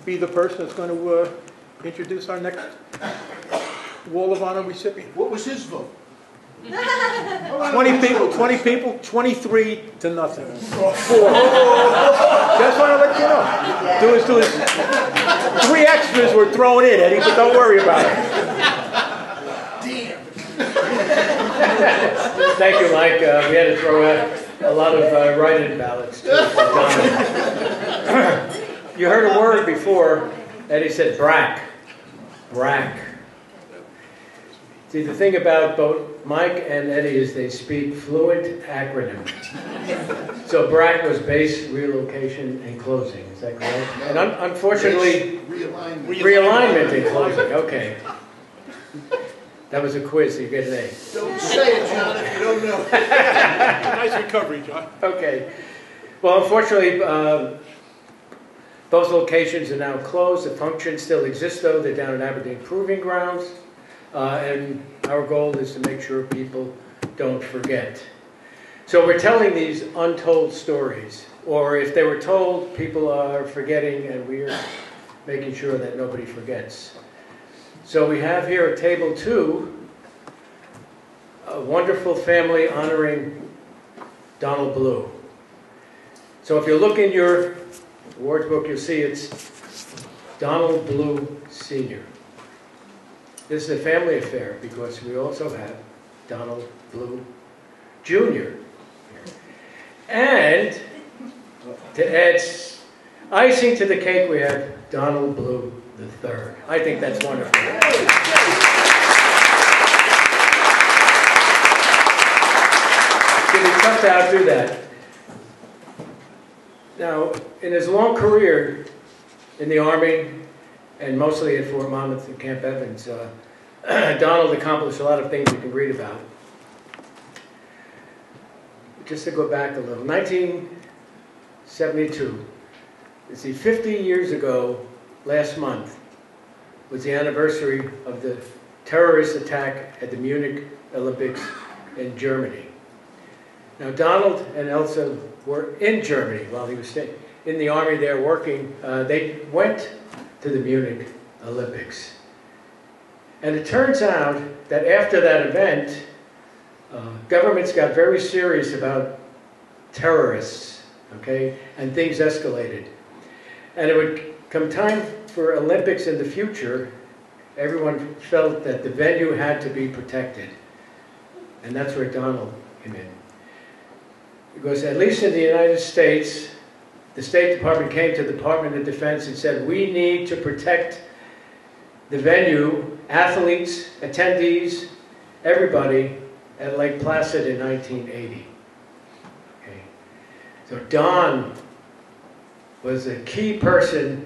be the person that's going to introduce our next Wall of Honor recipient. What was his vote? 20 people, 23 to nothing. 4. Just want to let you know. There was 3 extras were thrown in, Eddie, but don't worry about it. Damn. Thank you, Mike. We had to throw out a lot of write-in ballots, too. You heard a word before. Eddie said BRAC. BRAC. See, the thing about both Mike and Eddie is they speak fluent acronym. So BRAC was base, relocation, and closing. Is that correct? And unfortunately, realignment and closing. Okay. That was a quiz, so you get an A. Don't say it, John, if you don't know. Nice recovery, John. Okay. Well, unfortunately, both locations are now closed. The functions still exist, though. They're down at Aberdeen Proving Grounds. And our goal is to make sure people don't forget. So we're telling these untold stories. Or if they were told, people are forgetting, and we're making sure that nobody forgets. So we have here at table 2, a wonderful family honoring Donald Blue. So if you look in your awards book, you'll see it's Donald Blue Sr. This is a family affair because we also have Donald Blue Jr. And to add icing to the cake, we have Donald Blue III. I think that's wonderful. It's tough to outdo that. Now, in his long career in the Army, and mostly at Fort Monmouth and Camp Evans, Donald accomplished a lot of things you can read about. Just to go back a little, 1972, you see, 50 years ago, last month, was the anniversary of the terrorist attack at the Munich Olympics in Germany. Now, Donald and Elsa were in Germany while he was in the Army there working. They went to the Munich Olympics. And it turns out that after that event, governments got very serious about terrorists, okay? And things escalated. And it would come time for Olympics in the future, everyone felt that the venue had to be protected. And that's where Donald came in. Because at least in the United States, the State Department came to the Department of Defense and said, we need to protect the venue, athletes, attendees, everybody at Lake Placid in 1980. Okay. So Don was a key person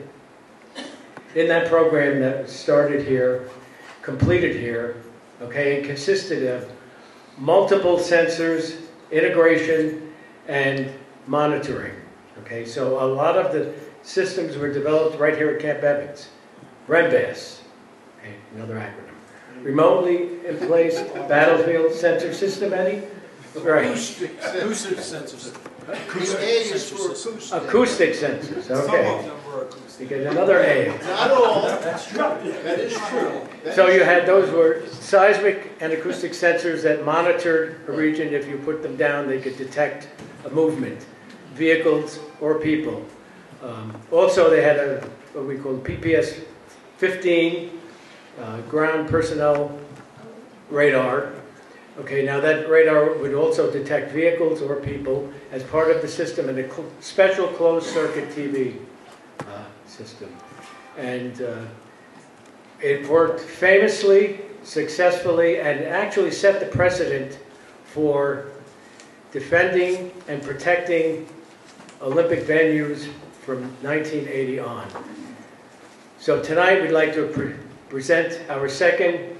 in that program that started here, completed here, okay, and consisted of multiple sensors, integration, and monitoring. Okay, so a lot of the systems were developed right here at Camp Evans. REMBAS, okay, another acronym. Remotely in place battlefield sensor system, Eddie? Right. Acoustic sensors. Acoustic sensors, Some of okay. them were acoustic. You get another A. Not all. That's true. That is true. So you had, those were seismic and acoustic sensors that monitored a region. If you put them down, they could detect a movement, vehicles or people. Also, they had a, what we call PPS 15, ground personnel radar. Okay, now that radar would also detect vehicles or people as part of the system in a special closed circuit TV system. And it worked famously, successfully, and actually set the precedent for defending and protecting Olympic venues from 1980 on. So tonight we'd like to present our second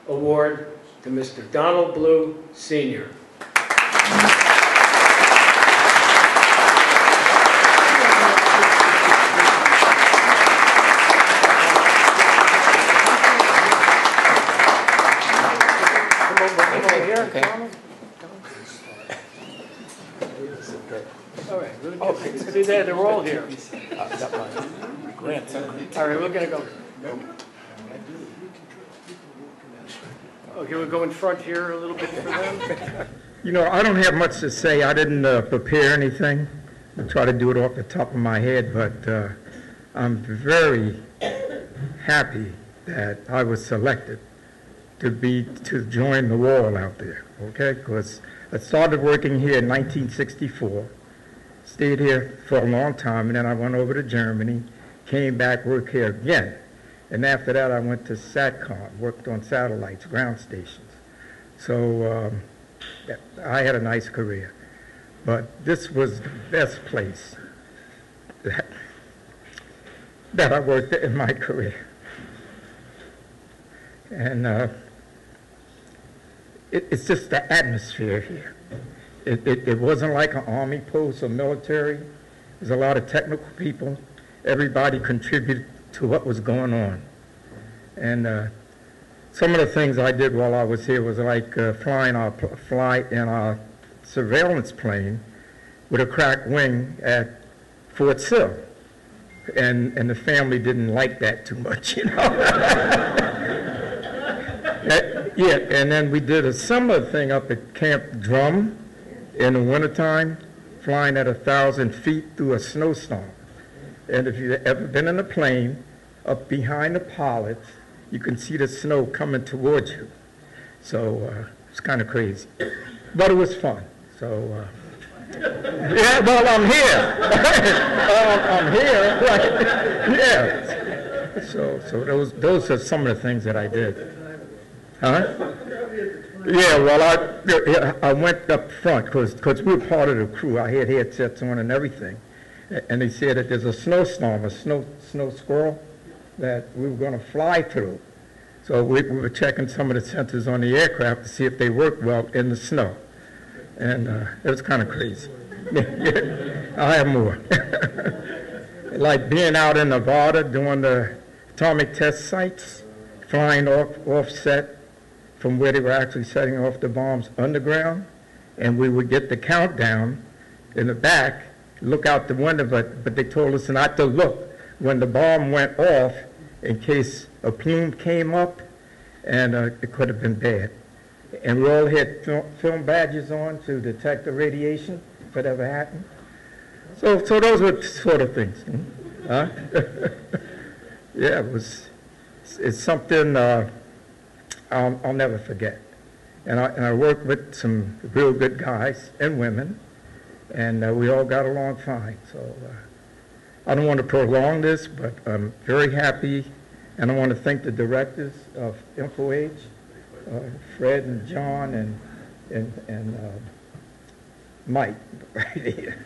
award to Mr. Donald Blue, Sr. All right, see there, they're all here. All right, we're going to go. Okay, we'll go in front here a little bit for them. You know, I don't have much to say. I didn't prepare anything. I try to do it off the top of my head, but I'm very happy that I was selected to join the wall out there, okay? Because I started working here in 1964, stayed here for a long time, and then I went over to Germany, came back, worked here again. And after that, I went to SATCOM, worked on satellites, ground stations. So I had a nice career. But this was the best place that I worked in my career. And it's just the atmosphere here. It wasn't like an army post or military. There's a lot of technical people. Everybody contributed to what was going on. And some of the things I did while I was here was like fly in our surveillance plane with a cracked wing at Fort Sill. And the family didn't like that too much, you know. Yeah, and then we did a similar thing up at Camp Drum in the wintertime, flying at 1,000 feet through a snowstorm. And if you've ever been in a plane, up behind the pilots, you can see the snow coming towards you. So it's kind of crazy. But it was fun. So, yeah, well, I'm here. I'm here, right? Yeah. So those are some of the things that I did. Huh? Yeah, well, I went up front because we were part of the crew. I had headsets on and everything. and they said that there's a snowstorm, a snow squirrel, that we were going to fly through. So we were checking some of the sensors on the aircraft to see if they worked well in the snow. And it was kind of crazy. I'll have more. Like being out in Nevada doing the atomic test sites, flying offset from where they were actually setting off the bombs underground, and we would get the countdown in the back, look out the window, but they told us not to look when the bomb went off in case a plume came up, and it could have been bad. And we all had film badges on to detect the radiation if it ever happened. So those were sort of things. Huh? Yeah, it's something I'll never forget. And I worked with some real good guys and women, and we all got along fine. So I don't want to prolong this, but I'm very happy, and I want to thank the directors of InfoAge, Fred and John and Mike, right here.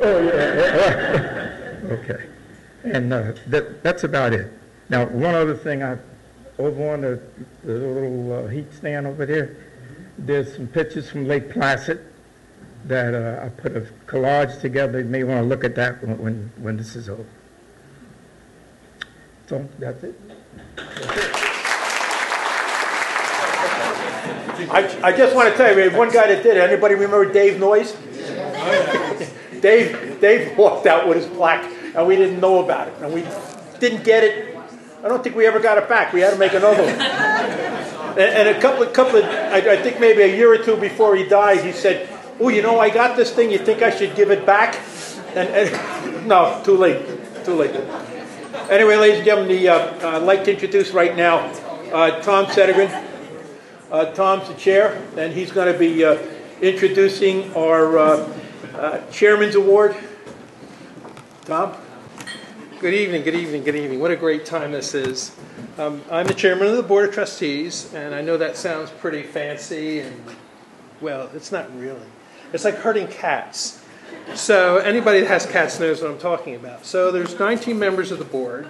Oh, yeah. Okay. And that's about it. Now, one other thing, over on the little heat stand over there, there's some pictures from Lake Placid that I put a collage together. You may want to look at that when this is over. So that's it. I just want to tell you, we had one guy that did it. Anybody remember Dave Noyes? Dave walked out with his plaque, and we didn't know about it. And we didn't get it. I don't think we ever got it back. We had to make another one. And a couple of, I think maybe a year or two before he died, he said, "Oh, you know, I got this thing. You think I should give it back?" And no, too late. Too late. Anyway, ladies and gentlemen, I'd like to introduce right now Tom Sedergran. Tom's the chair, and he's going to be introducing our Chairman's Award. Tom? Good evening, good evening, good evening. What a great time this is. I'm the chairman of the Board of Trustees, and I know that sounds pretty fancy, and, well, it's not really. It's like herding cats. So anybody that has cats knows what I'm talking about. So there's 19 members of the board,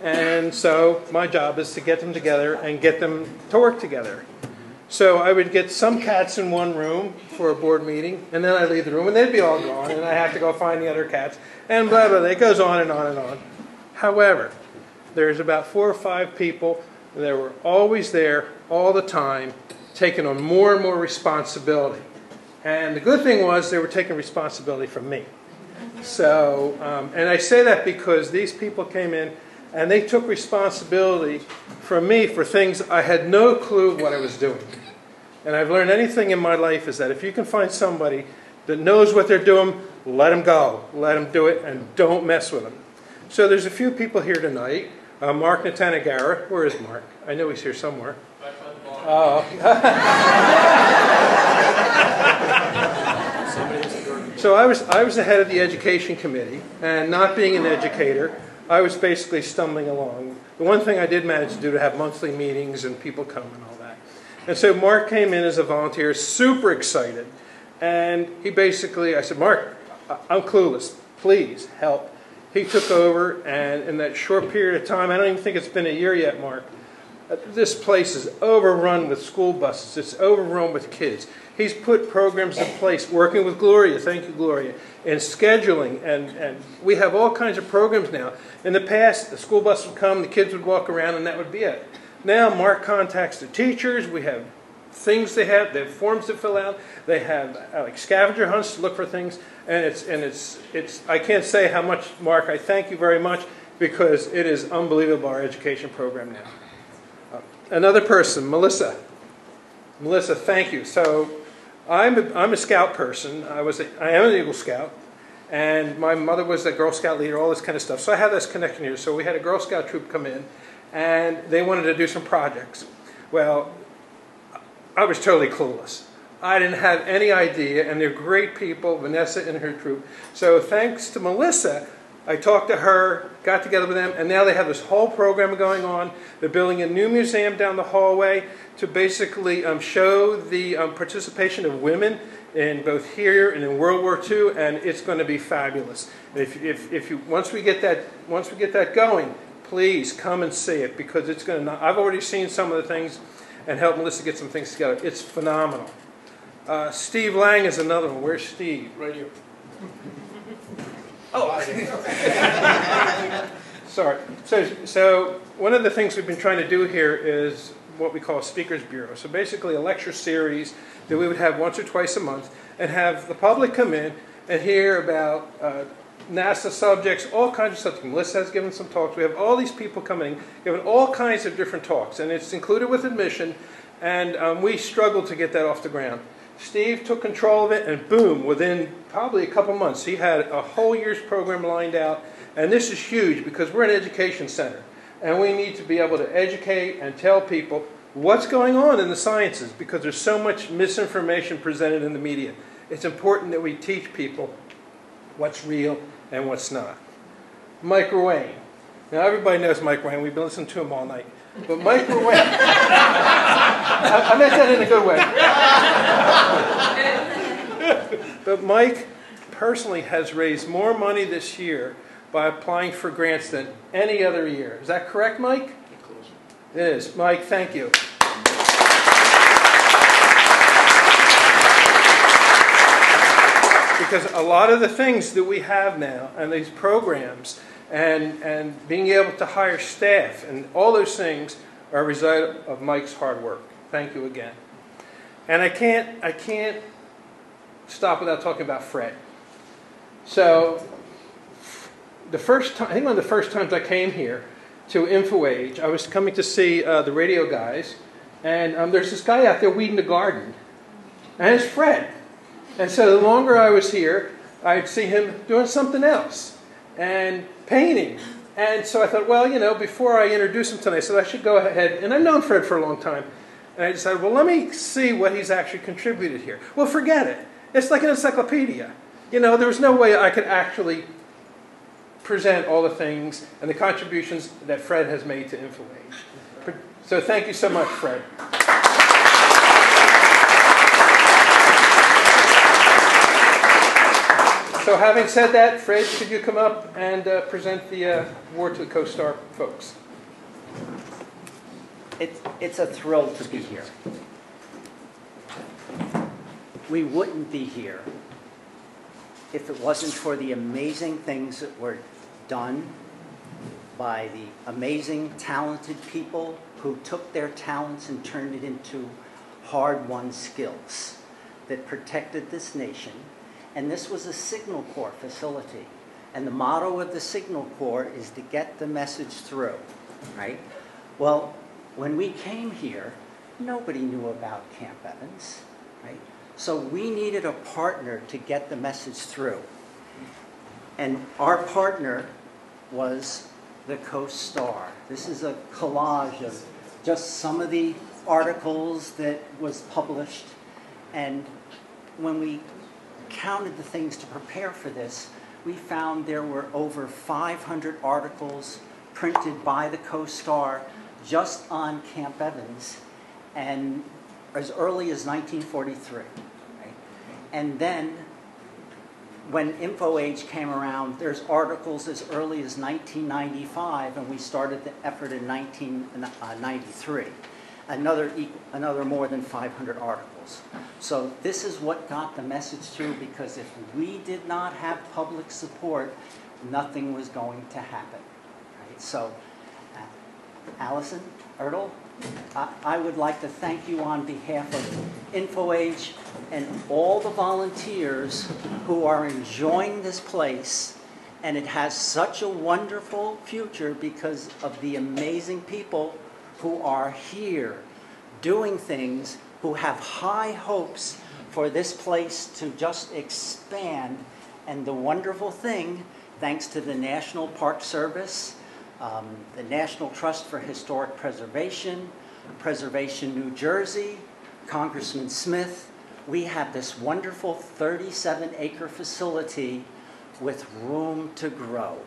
and so my job is to get them together and get them to work together. So I would get some cats in one room for a board meeting, and then I'd leave the room, and they'd be all gone, and I have to go find the other cats, and blah, blah, blah. It goes on and on and on. However, there's about 4 or 5 people that were always there all the time, taking on more and more responsibility. And the good thing was they were taking responsibility from me. So, and I say that because these people came in and they took responsibility from me for things I had no clue what I was doing. And I've learned anything in my life is that if you can find somebody that knows what they're doing, let them go. Let them do it and don't mess with them. So there's a few people here tonight. Marc Natanagara. Where is Marc? I know he's here somewhere. Oh. So I was the head of the education committee, and not being an educator, I was basically stumbling along. The one thing I did manage to do to have monthly meetings and people come and all that. And so Marc came in as a volunteer, super excited, and he basically, I said, "Marc, I'm clueless, please help." He took over, and in that short period of time, I don't even think it's been a year yet, Marc, this place is overrun with school buses. It's overrun with kids. He's put programs in place, working with Gloria, thank you, Gloria, and scheduling, and we have all kinds of programs now. In the past, the school bus would come, the kids would walk around, and that would be it. Now, Marc contacts the teachers. We have things they have forms to fill out. They have like scavenger hunts to look for things, and it's. I can't say how much, Marc. I thank you very much because it is unbelievable our education program now. Another person, Melissa. Melissa, thank you. So, I'm a Scout person. I am an Eagle Scout, and my mother was a Girl Scout leader, all this kind of stuff. So I have this connection here. So we had a Girl Scout troop come in, and they wanted to do some projects. Well, I was totally clueless. I didn't have any idea, and they're great people, Vanessa and her troop. So thanks to Melissa, I talked to her, got together with them, and now they have this whole program going on. They're building a new museum down the hallway to basically show the participation of women in both here and in World War II, and it's going to be fabulous. Once we get that going, please come and see it, because it's going to. I've already seen some of the things, and helped Melissa get some things together. It's phenomenal. Steve Lang is another one. Where's Steve? Right here. Oh, sorry. So one of the things we've been trying to do here is what we call a speakers bureau. So basically a lecture series that we would have once or twice a month, and have the public come in and hear about NASA subjects, all kinds of stuff. Melissa has given some talks. We have all these people coming in, giving all kinds of different talks, and it's included with admission, and we struggled to get that off the ground. Steve took control of it, and boom, within probably a couple months, he had a whole year's program lined out. And this is huge, because we're an education center, and we need to be able to educate and tell people what's going on in the sciences, because there's so much misinformation presented in the media. It's important that we teach people what's real and what's not. Mike Ruane. Now, everybody knows Mike Ruane. We've been listening to him all night. But Mike Ruane, I meant that in a good way. But Mike personally has raised more money this year by applying for grants than any other year. Is that correct, Mike? It is. Mike, thank you. Because a lot of the things that we have now, and these programs, and being able to hire staff, and all those things are a result of Mike's hard work. Thank you again. And I can't stop without talking about Fred. So, I think one of the first times I came here to InfoAge, I was coming to see the radio guys, and there's this guy out there weeding the garden, and it's Fred. And so the longer I was here, I'd see him doing something else, and painting. And so I thought, well, before I introduce him tonight, I said I should go ahead, and I've known Fred for a long time, and I decided, well, let me see what he's actually contributed here. Well, forget it. It's like an encyclopedia. There was no way I could actually present all the things and the contributions that Fred has made to InfoAge. So thank you so much, Fred. So having said that, Fred, could you come up and present the award to the CoStar folks? It's a thrill to be here. We wouldn't be here if it wasn't for the amazing things that were done by the amazing, talented people who took their talents and turned it into hard-won skills that protected this nation. And this was a Signal Corps facility. And the motto of the Signal Corps is to get the message through, right? Well, when we came here, nobody knew about Camp Evans, right? So we needed a partner to get the message through. And our partner was the CoStar. This is a collage of just some of the articles that was published. And when we counted the things to prepare for this, we found there were over 500 articles printed by the CoStar just on Camp Evans, and as early as 1943. Right? And then when InfoAge came around, there's articles as early as 1995, and we started the effort in 1993. Another more than 500 articles. So this is what got the message through, because if we did not have public support, nothing was going to happen. Right? So, Alison, Ertl, I would like to thank you on behalf of InfoAge and all the volunteers who are enjoying this place. And it has such a wonderful future because of the amazing people who are here doing things, who have high hopes for this place to just expand. And the wonderful thing, thanks to the National Park Service, the National Trust for Historic Preservation, Preservation New Jersey, Congressman Smith, we have this wonderful 37-acre facility with room to grow.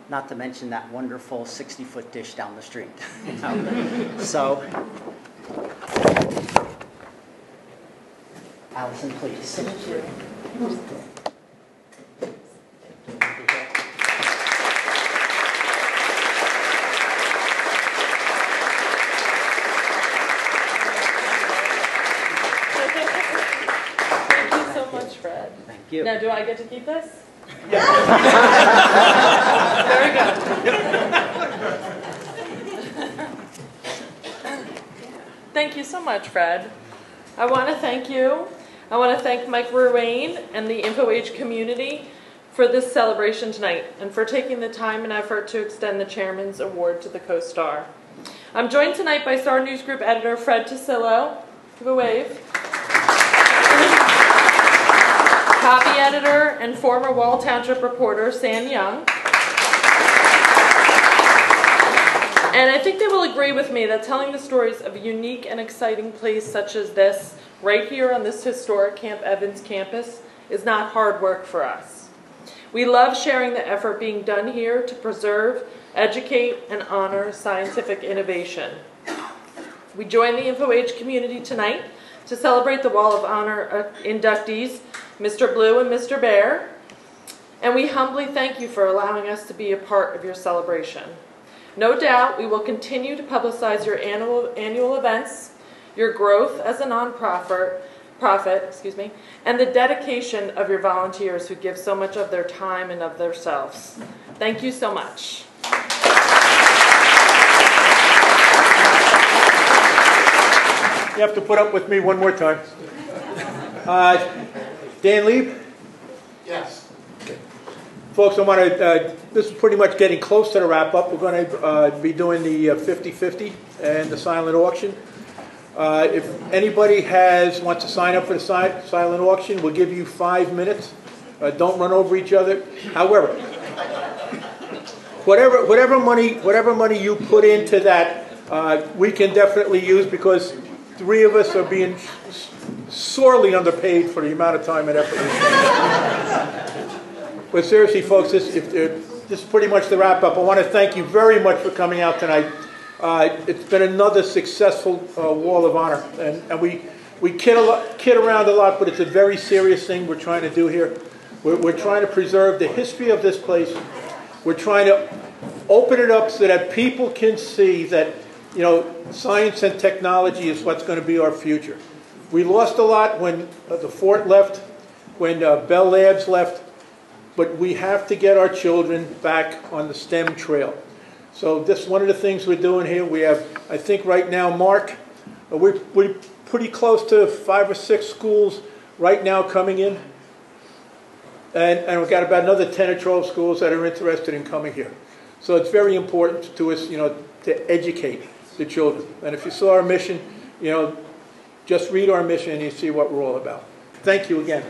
Not to mention that wonderful 60-foot dish down the street. You know? So, Alison, please. Thank you. Thank you so much, Fred. Thank you. Now, do I get to keep this? Yeah. Very good. Thank you so much, Fred. I want to thank you. I want to thank Mike Ruane and the InfoAge community for this celebration tonight and for taking the time and effort to extend the Chairman's Award to the co-star. I'm joined tonight by Star News Group editor Fred Tasillo. Give a wave. Copy editor and former Wall Township reporter Sam Young. And I think they will agree with me that telling the stories of a unique and exciting place such as this, right here on this historic Camp Evans campus, is not hard work for us. We love sharing the effort being done here to preserve, educate, and honor scientific innovation. We join the InfoAge community tonight to celebrate the Wall of Honor inductees, Mr. Blue and Mr. Bair, and we humbly thank you for allowing us to be a part of your celebration. No doubt we will continue to publicize your annual events, your growth as a nonprofit, and the dedication of your volunteers who give so much of their time and of themselves. Thank you so much. You have to put up with me one more time. Dan Lieb? Yes. Folks, I want to, this is pretty much getting close to the wrap-up. We're going to be doing the 50-50 and the silent auction. If anybody wants to sign up for the silent auction, we'll give you 5 minutes. Don't run over each other. However, whatever money you put into that, we can definitely use, because 3 of us are being sorely underpaid for the amount of time and effort. But seriously, folks, this is pretty much the wrap-up. I want to thank you very much for coming out tonight. It's been another successful Wall of Honor, and we kid around a lot, but it's a very serious thing we're trying to do here. We're trying to preserve the history of this place. We're trying to open it up so that people can see that, you know, science and technology is what's going to be our future. We lost a lot when the fort left, when Bell Labs left, but we have to get our children back on the STEM trail. So this is one of the things we're doing here. We have, I think right now, Marc, we're pretty close to 5 or 6 schools right now coming in. And we've got about another 10 or 12 schools that are interested in coming here. So it's very important to us, you know, to educate the children. And if you saw our mission, you know, just read our mission and you see what we're all about. Thank you again.